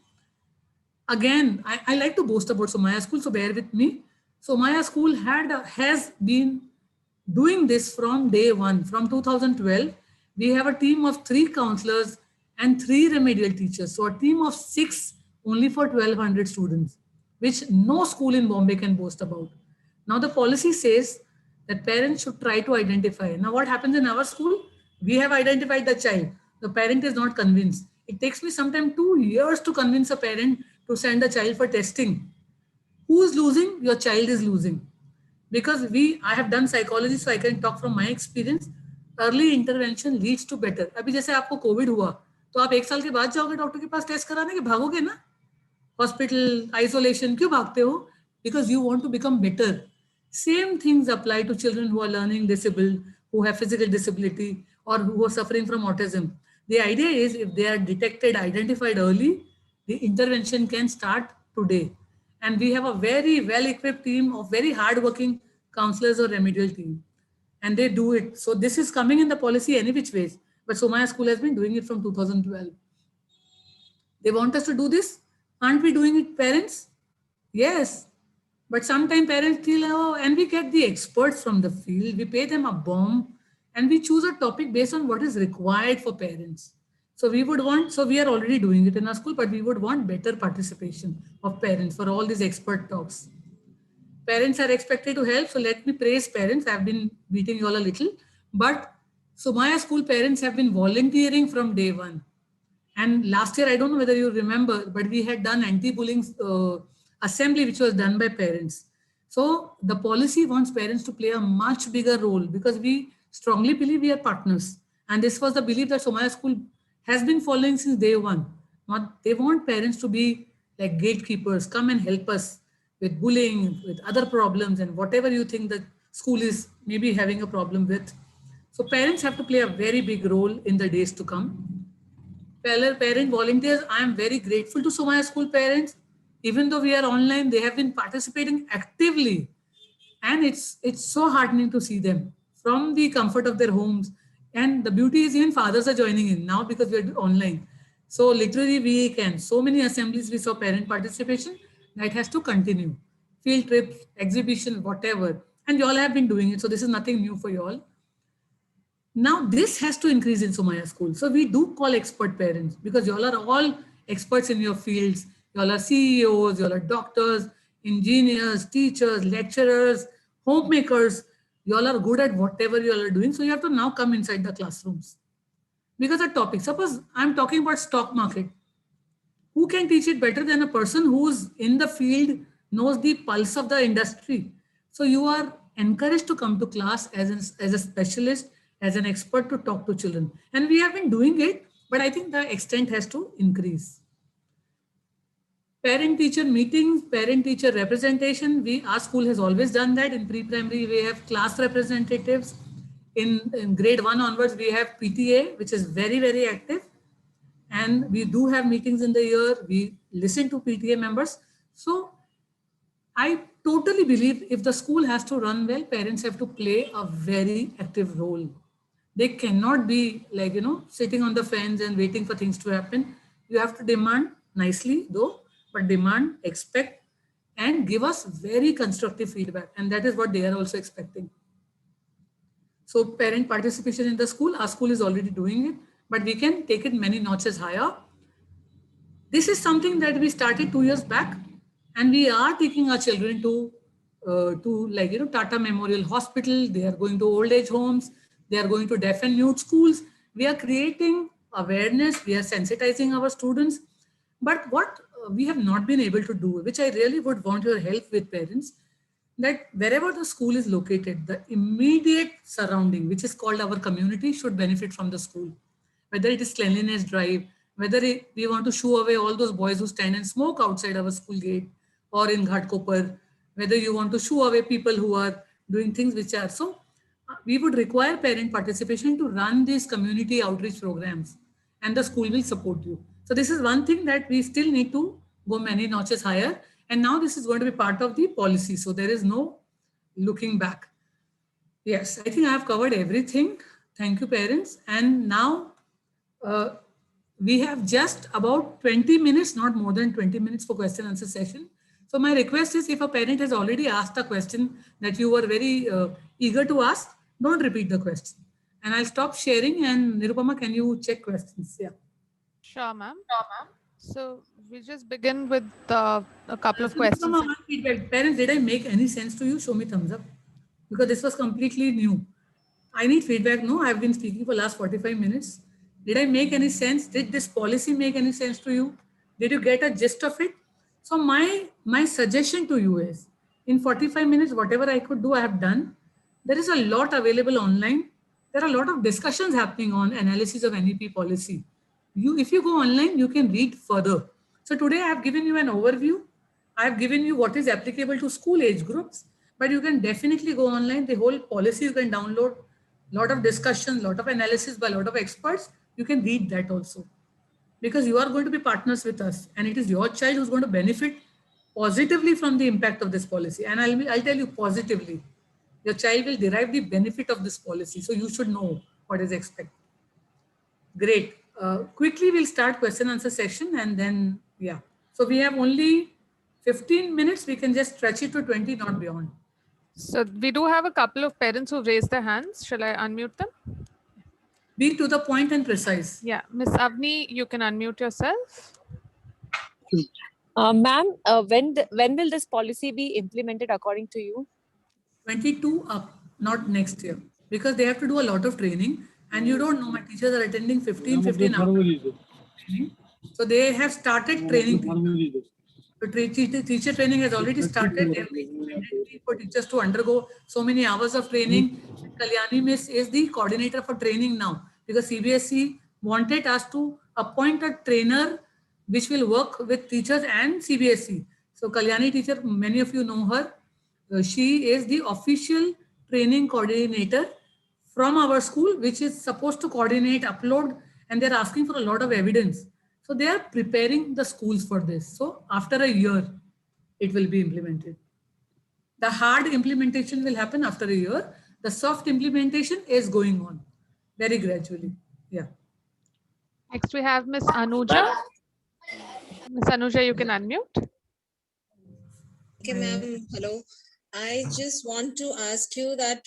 Again, I like to boast about Somaya School, so bear with me. Somaya School has been doing this from day one, from 2012. We have a team of 3 counselors and 3 remedial teachers. So a team of 6 only for 1,200 students, which no school in Bombay can boast about. Now the policy says that parents should try to identify. Now what happens in our school? We have identified the child. The parent is not convinced. It takes me sometimes 2 years to convince a parent to send a child for testing. Who is losing? Your child is losing. Because I have done psychology, so I can talk from my experience. Early intervention leads to better. अभी जैसे आपको Covid हुआ, तो आप 1 साल के बाद जाओगे डॉक्टर के पास टेस्ट कराने के, भागोगे ना? Hospital, isolation, क्यों भागते हो? Because you want to become better. Same things apply to children who are learning disabled, who have physical disability, or who are suffering from autism. The idea is if they are detected, identified early, the intervention can start today. And we have a very well-equipped team of very hardworking counselors or remedial team. And they do it. So this is coming in the policy any which ways. But Somaya School has been doing it from 2012. They want us to do this. Aren't we doing it, parents? Yes. But sometimes parents feel, oh, and we get the experts from the field. We pay them a bomb and we choose a topic based on what is required for parents. So we are already doing it in our school, but we would want better participation of parents for all these expert talks. Parents are expected to help. So let me praise parents. I've been beating you all a little, but Somaya School parents have been volunteering from day one. And last year, I don't know whether you remember, but we had done anti-bullying assembly, which was done by parents. So the policy wants parents to play a much bigger role because we strongly believe we are partners. And this was the belief that Somaya School has been following since day one. They want parents to be like gatekeepers, come and help us with bullying, with other problems, and whatever you think the school is maybe having a problem with. So parents have to play a very big role in the days to come. Parent volunteers, I am very grateful to Somaya School parents. Even though we are online, they have been participating actively. And it's so heartening to see them from the comfort of their homes. And the beauty is even fathers are joining in now because we are online. So literary week and so many assemblies we saw parent participation. That has to continue. Field trips, exhibition, whatever. And you all have been doing it. So this is nothing new for you all. Now this has to increase in Somaya School. So we do call expert parents because you all are all experts in your fields. You all are CEOs, you all are doctors. engineers, teachers, lecturers, homemakers. You all are good at whatever you all are doing. So you have to now come inside the classrooms. Because the topic, suppose I'm talking about stock market. Who can teach it better than a person who's in the field, knows the pulse of the industry? So you are encouraged to come to class as a specialist, as an expert to talk to children. And we have been doing it, but I think the extent has to increase. Parent teacher meetings, parent teacher representation. Our school has always done that. In pre-primary, we have class representatives. In grade 1 onwards, we have PTA, which is very, very active. And we do have meetings in the year. We listen to PTA members. So I totally believe if the school has to run well, parents have to play a very active role. They cannot be like, sitting on the fence and waiting for things to happen. You have to demand nicely though, but demand, expect, and give us very constructive feedback. And that is what they are also expecting. So parent participation in the school, our school is already doing it, but we can take it many notches higher. This is something that we started 2 years back, and we are taking our children to Tata Memorial Hospital. They are going to old age homes. They are going to deaf and mute schools. We are creating awareness. We are sensitizing our students. But what we have not been able to do, which I really would want your help with parents, that wherever the school is located, the immediate surrounding, which is called our community, should benefit from the school. Whether it is cleanliness drive, whether we want to shoo away all those boys who stand and smoke outside our school gate or in Ghatkopar, whether you want to shoo away people who are doing things which are so, we would require parent participation to run these community outreach programs, and the school will support you. So this is one thing that we still need to go many notches higher. And now this is going to be part of the policy. So there is no looking back. Yes, I think I have covered everything. Thank you, parents. And now we have just about 20 minutes, not more than 20 minutes for question answer session. So my request is, if a parent has already asked a question that you were very eager to ask, don't repeat the question. And I'll stop sharing, and Nirupama, can you check questions? Yeah. Sure, ma'am. So we just begin with a couple of questions. Nirupama, feedback. Parents, did I make any sense to you? Show me thumbs up. Because this was completely new. I need feedback. No, I've been speaking for last 45 minutes. Did I make any sense? Did this policy make any sense to you? Did you get a gist of it? So my suggestion to you is, in 45 minutes, whatever I could do, I have done. There is a lot available online. There are a lot of discussions happening on analysis of NEP policy. If you go online, you can read further. So today I have given you an overview. I have given you what is applicable to school age groups, but you can definitely go online. The whole policy you can download, lot of discussion, lot of analysis by a lot of experts. You can read that also, because you are going to be partners with us, and it is your child who's going to benefit positively from the impact of this policy. And I'll tell you positively, your child will derive the benefit of this policy. So you should know what is expected. Great. Quickly, we'll start question answer session, and then, yeah. So we have only 15 minutes. We can just stretch it to 20, not beyond. So we do have a couple of parents who've raised their hands. Shall I unmute them? Be to the point and precise. Yeah, Miss Avni, you can unmute yourself. Ma'am, when will this policy be implemented according to you? 22 up, not next year, because they have to do a lot of training, and you don't know, my teachers are attending 15 hours. So they have started training. So teacher training has already started. They have made mandatory for teachers to undergo so many hours of training. Kalyani Miss is the coordinator for training now, because CBSE wanted us to appoint a trainer which will work with teachers and CBSE. So Kalyani teacher, many of you know her. She is the official training coordinator from our school, which is supposed to coordinate, upload, and they're asking for a lot of evidence. So they are preparing the schools for this. So after a year, it will be implemented. The hard implementation will happen after a year. The soft implementation is going on very gradually. Yeah. Next, we have Miss Anuja. Miss Anuja, you can unmute. Okay, ma'am. Hello. I just want to ask you that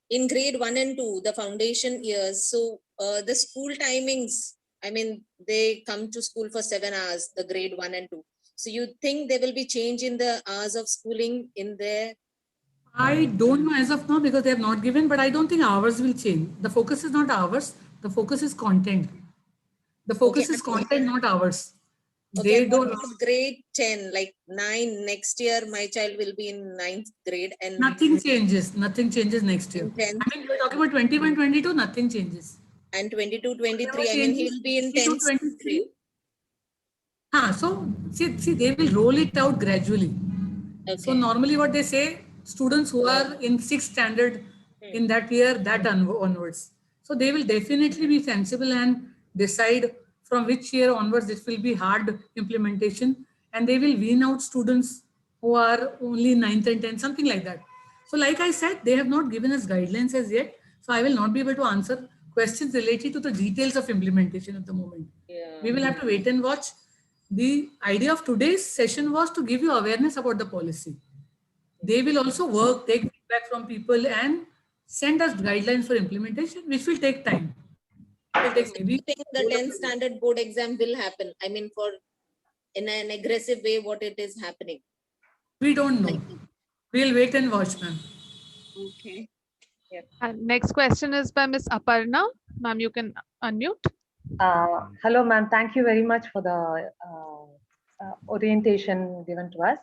in grade 1 and 2, the foundation years, so the school timings, I mean, they come to school for 7 hours, the grade 1 and 2. So you think there will be change in the hours of schooling in there? I don't know as of now because they have not given, but I don't think hours will change. The focus is not hours, the focus is content. The focus is content, not hours. Okay, They and what don't, about grade 10, like 9 next year, my child will be in 9th grade and nothing changes. Nothing changes next year. in 10th I mean, we're talking about 21, 22, nothing changes. and 22, Whatever 23. I mean, changes, he'll be in 22, 10th grade. 23. So see, they will roll it out gradually. So Okay. normally what they say, students who are in 6th standard in that year, that onwards. So they will definitely be sensible and decide from which year onwards it will be hard implementation, and they will wean out students who are only 9th and 10th, something like that. So like I said, they have not given us guidelines as yet. So I will not be able to answer questions related to the details of implementation at the moment. Yeah. We will have to wait and watch. The idea of today's session was to give you awareness about the policy. They will also work, take feedback from people and send us guidelines for implementation, which will take time. It will take So maybe you think the 10th standard board exam will happen? I mean, for in an aggressive way, what it is happening? we don't know. We'll wait and watch, ma'am. Okay. And next question is by Miss Aparna. Ma'am, you can unmute. Hello, ma'am. Thank you very much for the orientation given to us.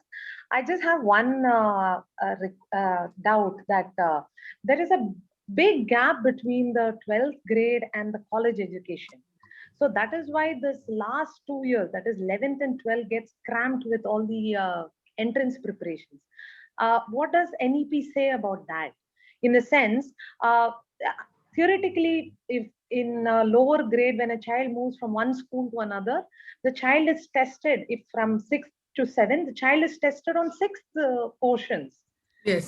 I just have one doubt that there is a big gap between the 12th grade and the college education. So that is why this last 2 years, that is 11th and 12th, gets cramped with all the entrance preparations. What does NEP say about that? In a sense, theoretically, if in a lower grade, when a child moves from one school to another, the child is tested. If from 6th to 7th, the child is tested on 6th portions Yes.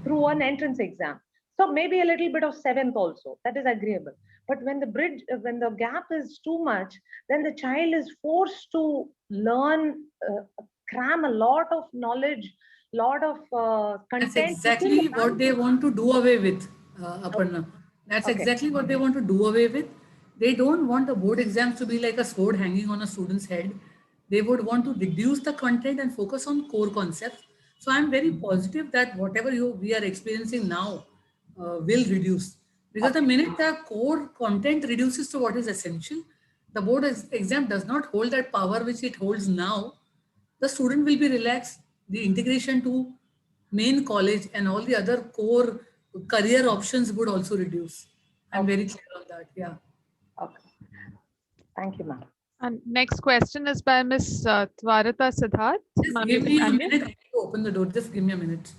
through an entrance exam. So maybe a little bit of 7th also, that is agreeable. But when the gap is too much, then the child is forced to learn, cram a lot of knowledge, lot of content. That's exactly what they want to do away with, Aparna. That's Okay. exactly what they want to do away with. They don't want the board exams to be like a sword hanging on a student's head. They would want to reduce the content and focus on core concepts. So I'm very positive that whatever we are experiencing now will reduce. Because the minute the core content reduces to what is essential, the board exam does not hold that power which it holds now. The student will be relaxed. The integration to main college and all the other core career options would also reduce. I'm very clear on that. Yeah. Okay. Thank you, ma'am. And next question is by Miss Twarata Siddharth. Just Ma'am, you give can me a unmute. minute. I need to open the door. Just give me a minute.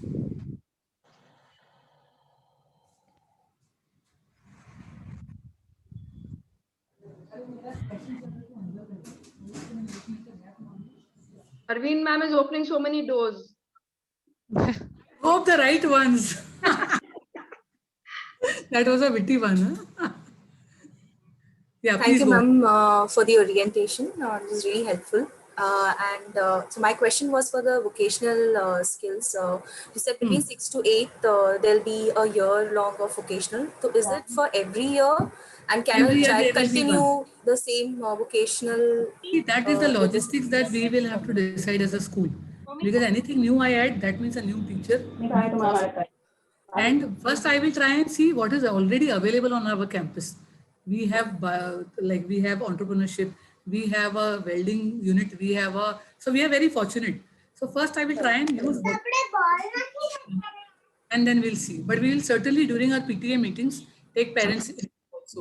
Arvind ma'am is opening so many doors. Hope the right ones. That was a witty one. Huh? Yeah, Thank please you, go. ma'am, for the orientation. It was really helpful. So my question was for the vocational skills. You said between 6 to 8, there'll be a year long of vocational. So is it for every year? And can Every a year child there will be continue one. the same vocational? See, that is the with this- logistics that we will have to decide as a school. Because anything new I add, that means a new teacher. And first I will try and see what is already available on our campus. We have we have entrepreneurship, we have a welding unit, so we are very fortunate. So first I will try and use what, and then we'll see. But we will certainly during our PTA meetings take parents in also.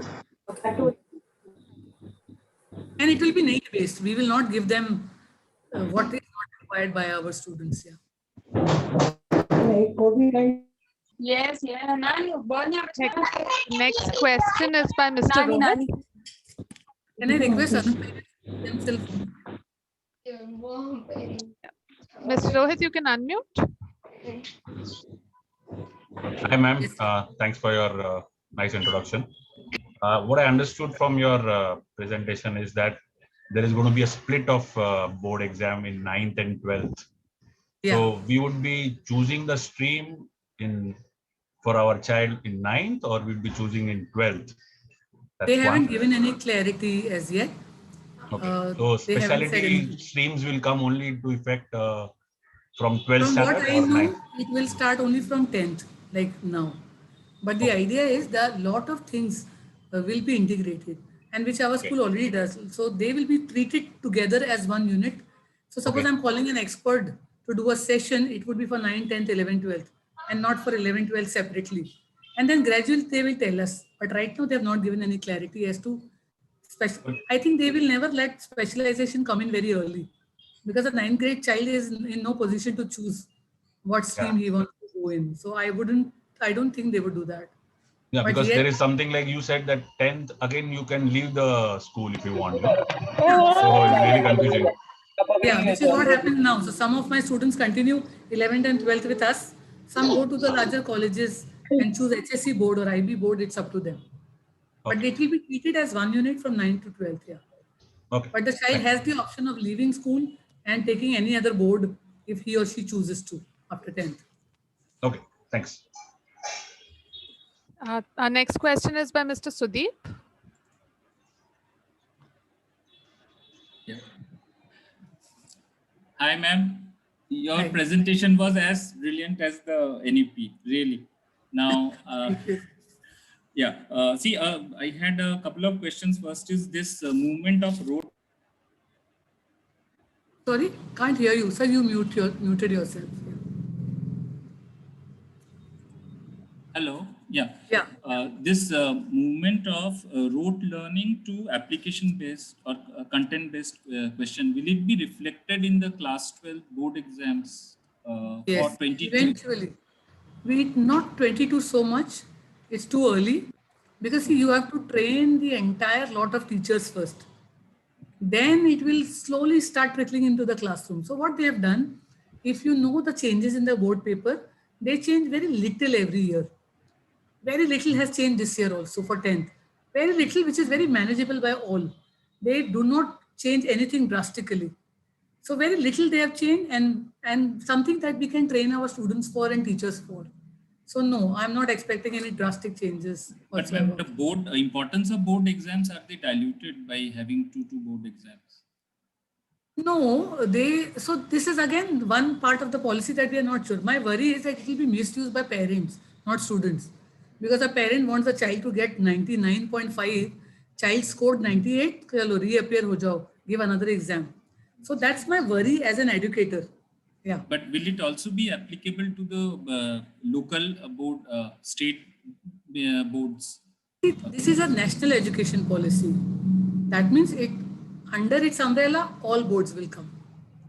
And it will be need based. We will not give them what is not required by our students. Yeah. Yes, yeah. Next question is by Mr. Rohit. Can I request Anup themselves? Mr. Rohit, you can unmute. Hi, ma'am. Thanks for your nice introduction. What I understood from your presentation is that there is going to be a split of board exam in 9th and 12th. Yeah. So we would be choosing the stream for our child in 9th, or we'll be choosing in 12th. They haven't given any clarity as yet. Okay. Uh, So they haven't said specialty anything. streams will come only into effect from 12th From what standard I or know, 9th? it will start only from 10th, like now. But the Okay. idea is that a lot of things will be integrated, and which our Okay. school already does. So they will be treated together as one unit. So suppose Okay. I'm calling an expert to do a session, it would be for 9, 10th, 11, 12th, and not for 11, 12 separately. And then gradually they will tell us. But right now they have not given any clarity as to special. I think they will never let specialization come in very early, because a ninth grade child is in no position to choose what stream Yeah. he wants to go in. So I don't think they would do that. Yeah, But because yes, there is something like you said that 10th, again, you can leave the school if you want. No? So it's really confusing. yeah, which is what happens now. So some of my students continue 11th and 12th with us. Some go to the larger colleges and choose HSC board or IB board. It's up to them. But Okay. it will be treated as one unit from 9th to 12th. Yeah. Okay. But the child has the option of leaving school and taking any other board if he or she chooses to after 10th. Okay. Thanks. Our next question is by Mr. Sudeep. Yeah. Hi, ma'am. Your Hi. presentation was as brilliant as the NEP, really. Now, yeah. See, I had a couple of questions. First is this movement of road. Sorry, can't hear you. Sir, you muted yourself. Hello. Yeah. Yeah. This movement of rote learning to application-based or content-based question, will it be reflected in the class 12 board exams for Yes, 22? eventually. Not 22 so much. It's too early, because see, you have to train the entire lot of teachers first. Then it will slowly start trickling into the classroom. So what they have done, if you know the changes in the board paper, they change very little every year. Very little has changed this year also for 10th. Very little, which is very manageable by all. They do not change anything drastically. So very little they have changed, and something that we can train our students for and teachers for. So no, I'm not expecting any drastic changes But ma'am, whatsoever. the board importance of board exams, are they diluted by having two board exams? No, so this is again one part of the policy that we are not sure. My worry is that it will be misused by parents, not students. Because a parent wants a child to get 99.5, child scored 98, chalo, reappear ho jao, give another exam. So that's my worry as an educator. Yeah. But will it also be applicable to the local board, state boards? This is a national education policy. That means under its umbrella, all boards will come.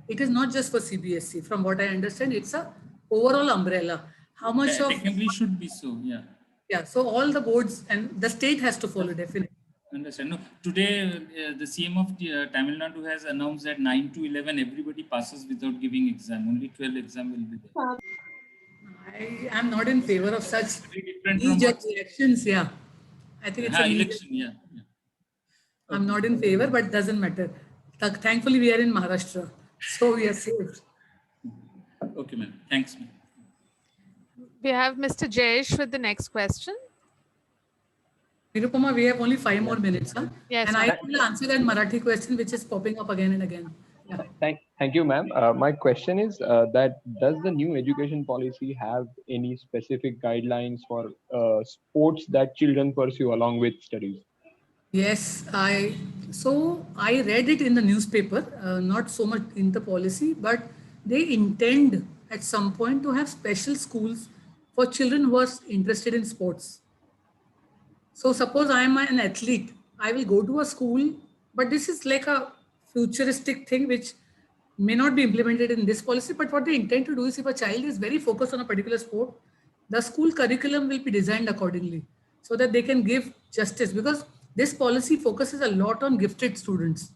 It is not just for CBSE. From what I understand, it's a overall umbrella. How much of technically should be so, yeah. Yeah, so all the boards and the state has to follow definitely. Understand. No, today the CM of Tamil Nadu has announced that 9 to 11 everybody passes without giving exam. Only 12 exam will be there. I am not in favor of such Very different from knee-jerk reactions. Yeah, I think it's a election. Yeah. I'm not in favor, but doesn't matter. Thankfully, we are in Maharashtra, so we are saved. Okay, ma'am. Thanks, ma'am. We have Mr. Jayesh with the next question. Nirupama, we have only 5 more minutes, huh? Yes, and I will answer that Marathi question, which is popping up again and again. Yeah. Thank you, ma'am. My question is that does the new education policy have any specific guidelines for sports that children pursue along with studies? Yes, I read it in the newspaper, not so much in the policy, but they intend at some point to have special schools for children who are interested in sports. So suppose I am an athlete, I will go to a school, but this is like a futuristic thing which may not be implemented in this policy, but what they intend to do is if a child is very focused on a particular sport, the school curriculum will be designed accordingly so that they can give justice, because this policy focuses a lot on gifted students.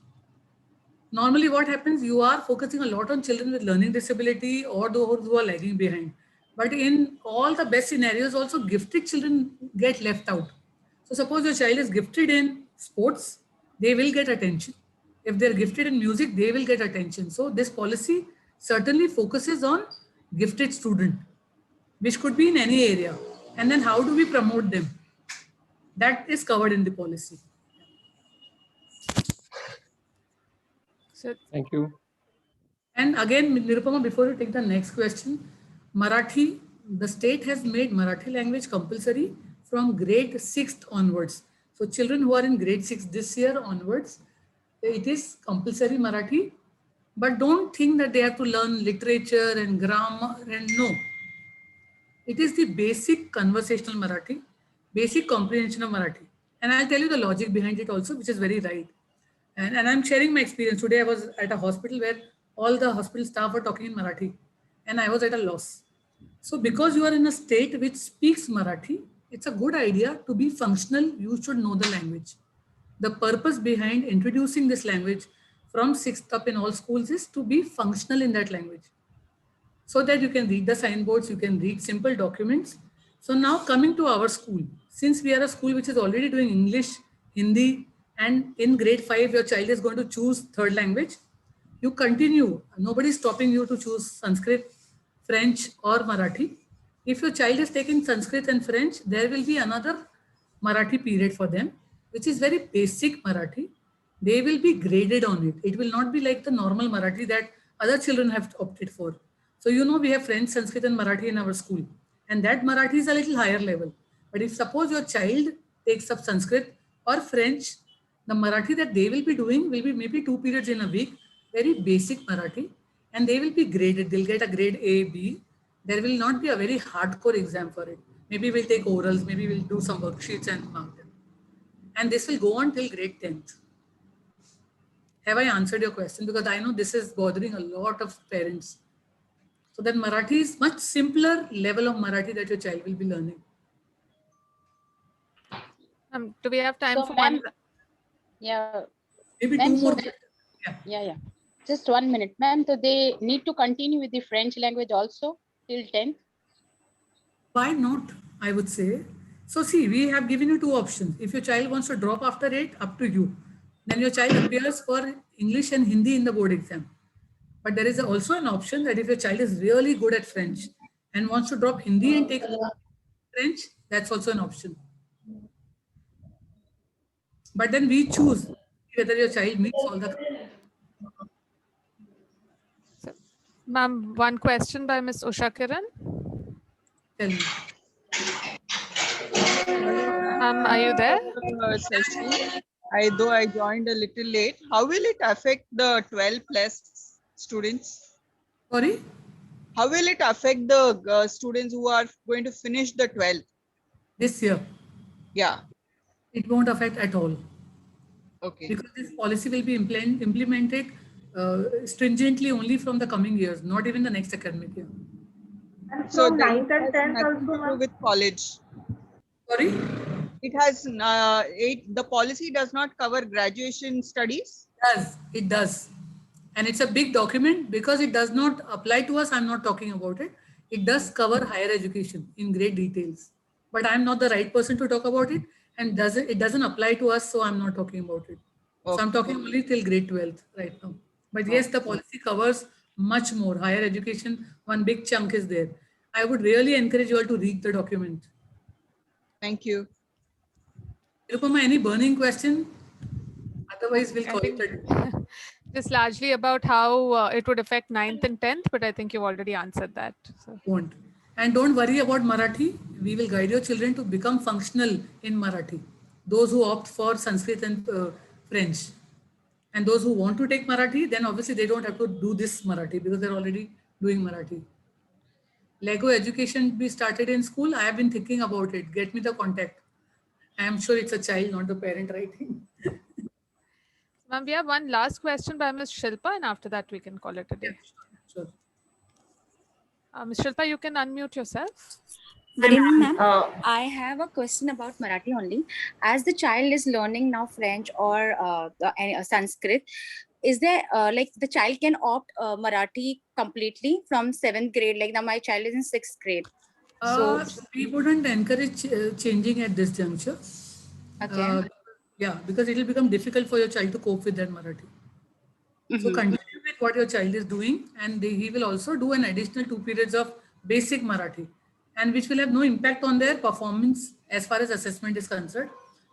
Normally what happens, you are focusing a lot on children with learning disability or those who are lagging behind. But in all the best scenarios, also gifted children get left out. So suppose your child is gifted in sports, they will get attention. If they're gifted in music, they will get attention. So this policy certainly focuses on gifted student, which could be in any area. And then how do we promote them? That is covered in the policy. So Thank you. And again, Nirupama, before you take the next question, Marathi, the state has made Marathi language compulsory from grade 6th onwards. So children who are in grade 6 this year onwards, it is compulsory Marathi. But don't think that they have to learn literature and grammar and no. It is the basic conversational Marathi, basic comprehension of Marathi. And I'll tell you the logic behind it also, which is very right. And I'm sharing my experience. Today I was at a hospital where all the hospital staff were talking in Marathi and I was at a loss. So because you are in a state which speaks Marathi, it's a good idea to be functional. You should know the language. The purpose behind introducing this language from 6th up in all schools is to be functional in that language, so that you can read the signboards, you can read simple documents. So now coming to our school, since we are a school which is already doing English, Hindi, and in grade 5, your child is going to choose third language, you continue. Nobody is stopping you to choose Sanskrit, French, or Marathi. If your child is taking Sanskrit and French, there will be another Marathi period for them, which is very basic Marathi. They will be graded on it. It will not be like the normal Marathi that other children have opted for. So, you know, we have French, Sanskrit, and Marathi in our school. And that Marathi is a little higher level. But if suppose your child takes up Sanskrit or French, the Marathi that they will be doing will be maybe 2 periods in a week, very basic Marathi, and they will be graded. They'll get a grade A, B. There will not be a very hardcore exam for it. Maybe we'll take orals, maybe we'll do some worksheets and mark them. And this will go on till grade 10th. Have I answered your question? Because I know this is bothering a lot of parents. So that Marathi is much simpler level of Marathi that your child will be learning. do we have time So, for ma'am, one? yeah, Maybe ma'am, 2 so more. that- Yeah. yeah. Just 1 minute, ma'am. So they need to continue with the French language also till 10th. Why not? I would say. So see, we have given you 2 options. If your child wants to drop after 8, up to you. Then your child appears for English and Hindi in the board exam. But there is also an option that if your child is really good at French and wants to drop Hindi and take French, that's also an option. But then we choose whether your child meets all the. Ma'am, one question by Ms. Usha Kiran. Tell me. Ma'am, are you there? Session. Though I joined a little late, how will it affect the 12 plus students? Sorry? How will it affect the students who are going to finish the 12th? This year. Yeah. It won't affect at all. Okay. Because this policy will be implemented stringently only from the coming years, not even the next academic year. So that has nothing to do with college. Sorry? It has the policy does not cover graduation studies. It does. And it's a big document because it does not apply to us. I'm not talking about it. It does cover higher education in great details. But I'm not the right person to talk about it. And it doesn't apply to us, so I'm not talking about it. Okay. So I'm talking only till grade 12th right now. But yes, the policy covers much more. Higher education, one big chunk is there. I would really encourage you all to read the document. Thank you. Nirupama, any burning question? Otherwise, we'll call it. Just largely about how it would affect 9th and 10th, but I think you've already answered that. So. Won't. And don't worry about Marathi. We will guide your children to become functional in Marathi. Those who opt for Sanskrit and French. And those who want to take Marathi, then obviously they don't have to do this Marathi because they're already doing Marathi. Lego education be started in school. I have been thinking about it. Get me the contact. I am sure it's a child, not the parent writing. Ma'am, we have one last question by Ms. Shilpa, and after that we can call it a day. Sure. Ms. Shilpa, you can unmute yourself. Good evening, ma'am. I have a question about Marathi only. As the child is learning now French or Sanskrit, is there like the child can opt Marathi completely from 7th grade? Like now my child is in 6th grade. So we wouldn't encourage changing at this juncture. Okay. Yeah, because it will become difficult for your child to cope with that Marathi. So continue with what your child is doing, and he will also do an additional 2 periods of basic Marathi, and which will have no impact on their performance as far as assessment is concerned.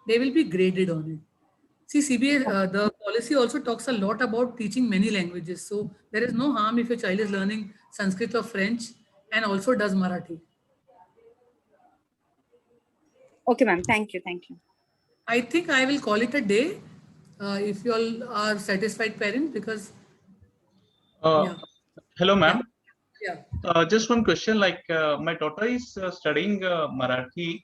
They will be graded on it. See, CBA, the policy also talks a lot about teaching many languages. So there is no harm if your child is learning Sanskrit or French and also does Marathi. Okay, ma'am. Thank you. Thank you. I think I will call it a day if you all are satisfied parents, because yeah. Hello, ma'am. Yeah. Just one question, like my daughter is studying Marathi.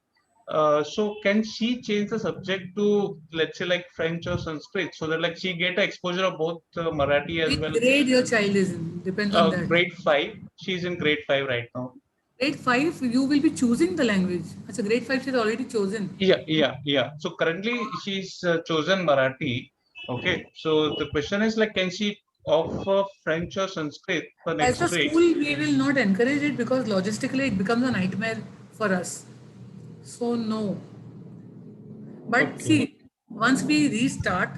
So can she change the subject to, let's say, like French or Sanskrit, so that like she get exposure of both Marathi as Which well? grade your child is in? Depends on that. Grade 5. She's in grade 5 right now. Grade 5, you will be choosing the language. That's a grade 5 she's already chosen. Yeah. So currently she's chosen Marathi. Okay. So the question is like, can she offer French or Sanskrit for next As a grade? school, we will not encourage it because logistically it becomes a nightmare for us. So no. But see, once we restart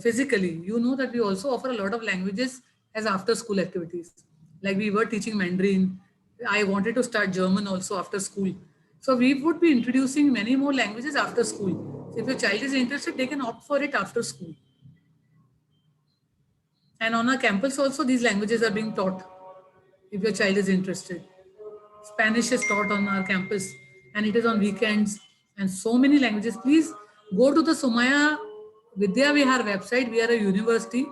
physically, you know that we also offer a lot of languages as after school activities. Like we were teaching Mandarin. I wanted to start German also after school. So we would be introducing many more languages after school. So if your child is interested, they can opt for it after school. And on our campus also, these languages are being taught if your child is interested. Spanish is taught on our campus and it is on weekends, and so many languages. Please go to the Somaiya Vidya Vihar website. We are a university.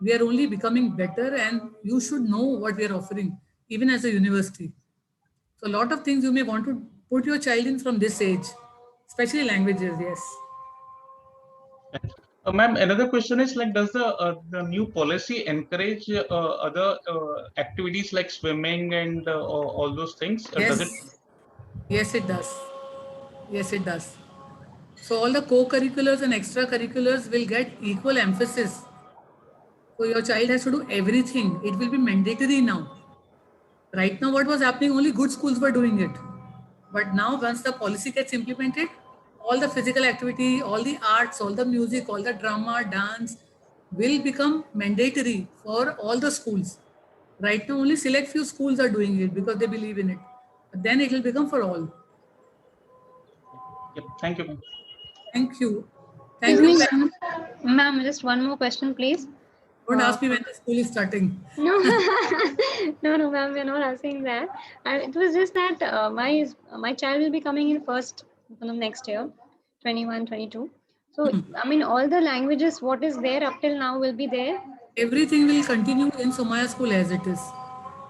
We are only becoming better, and you should know what we are offering, even as a university. So a lot of things you may want to put your child in from this age, especially languages, yes. Ma'am, another question is like, does the new policy encourage other activities like swimming and all those things? Yes. Does it? Yes, it does. Yes, it does. So all the co-curriculars and extracurriculars will get equal emphasis. So your child has to do everything. It will be mandatory now. Right now, what was happening, only good schools were doing it. But now once the policy gets implemented, all the physical activity, all the arts, all the music, all the drama, dance will become mandatory for all the schools. Right now, only select few schools are doing it because they believe in it. But then it will become for all. Yep. Thank you, ma'am. Thank you. Thank you. Ma'am, just one more question, please. Don't ask me when the school is starting. No, no, ma'am, we're not asking that. It was just that my child will be coming in first next year, 21, 22. So, I mean, all the languages, what is there up till now will be there. Everything will continue in Somaiya school as it is.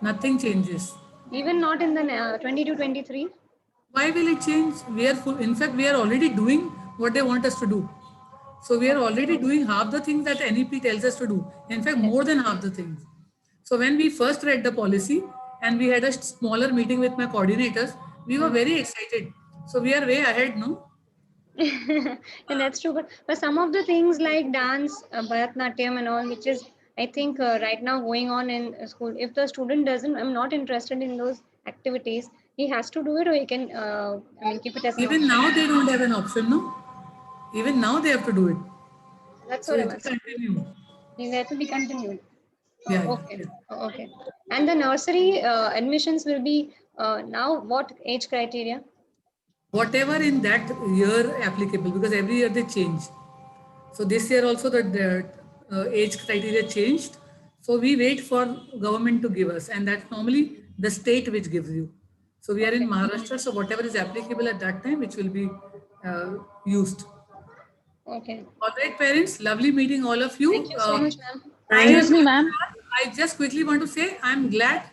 Nothing changes. Even not in the 22, 23? Why will it change? We are full. In fact, we are already doing what they want us to do. So we are already doing half the things that NEP tells us to do. In fact, more than half the things. So when we first read the policy and we had a smaller meeting with my coordinators, we were very excited. So we are way ahead, no? And that's true. But some of the things like dance, Bharatnatyam and all, which is, I think, right now going on in school, if the student doesn't, I'm not interested in those activities, he has to do it, or he can, I mean, keep it as an Even option. now they don't have an option, no? Even now they have to do it. That's So what it I'm will asking. continue. That will be continued. Yeah. Okay. Okay. And the nursery admissions will be now what age criteria? Whatever in that year applicable, because every year they change. So this year also the age criteria changed. So we wait for government to give us, and that's normally the state which gives you. So we are in Maharashtra, so whatever is applicable at that time, which will be used. Okay. All right, parents, lovely meeting all of you. Thank you so much, ma'am. Excuse me, ma'am. I just quickly want to say, I'm glad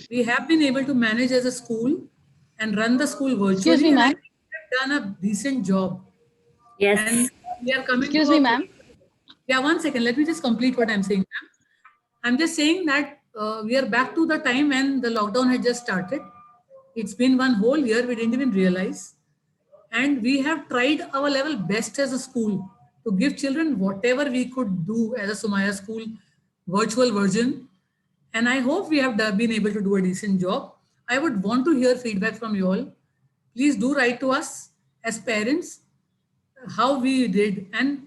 we have been able to manage as a school and run the school virtually. Excuse me, and I ma'am. think we have done a decent job. Yes. And we are coming Excuse to me, a- ma'am. Yeah, one second. Let me just complete what I'm saying, ma'am. I'm just saying that we are back to the time when the lockdown had just started. It's been one whole year. We didn't even realize. And we have tried our level best as a school to give children whatever we could do as a Somaiya school virtual version. And I hope we have been able to do a decent job. I would want to hear feedback from you all. Please do write to us as parents how we did, and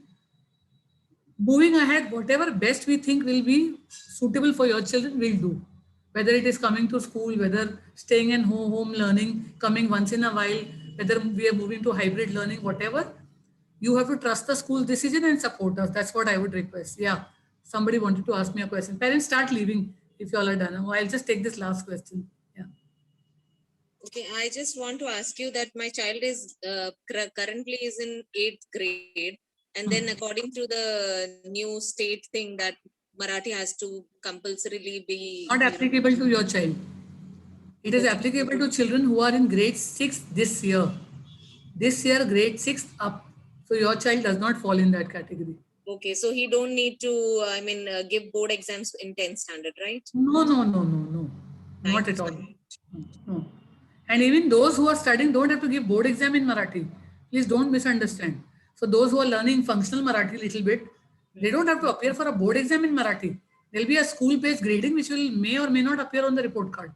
moving ahead, whatever best we think will be suitable for your children, we'll do. Whether it is coming to school, whether staying at home learning, coming once in a while, whether we are moving to hybrid learning, whatever, You have to trust the school's decision and support us. That's what I would request. Yeah. Somebody wanted to ask me a question. Parents, start leaving if you all are done. I'll just take this last question. Yeah. Okay, I just want to ask you that my child is currently is in 8th grade, and then according to the new state thing that Marathi has to compulsorily be Not applicable to your child. It is Okay. applicable to children who are in grade 6 this year. This year, grade 6 up. So your child does not fall in that category. Okay, so he don't need to, give board exams in 10th standard, right? No, no, no, no, no. Not at all. No. And even those who are studying don't have to give board exam in Marathi. Please don't misunderstand. So those who are learning functional Marathi a little bit, they don't have to appear for a board exam in Marathi. There'll be a school-based grading which may or may not appear on the report card.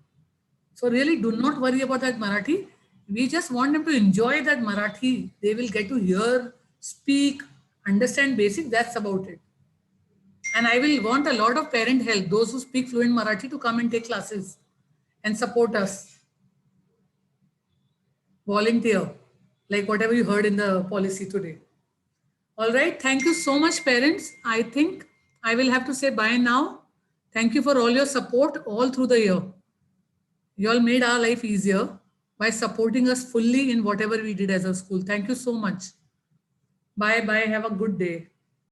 So really do not worry about that Marathi. We just want them to enjoy that Marathi. They will get to hear, speak, understand basic. That's about it. And I will want a lot of parent help, those who speak fluent Marathi, to come and take classes and support us. Volunteer, like whatever you heard in the policy today. All right. Thank you so much, parents. I think I will have to say bye now. Thank you for all your support all through the year. You all made our life easier by supporting us fully in whatever we did as a school. Thank you so much. Bye bye. Have a good day.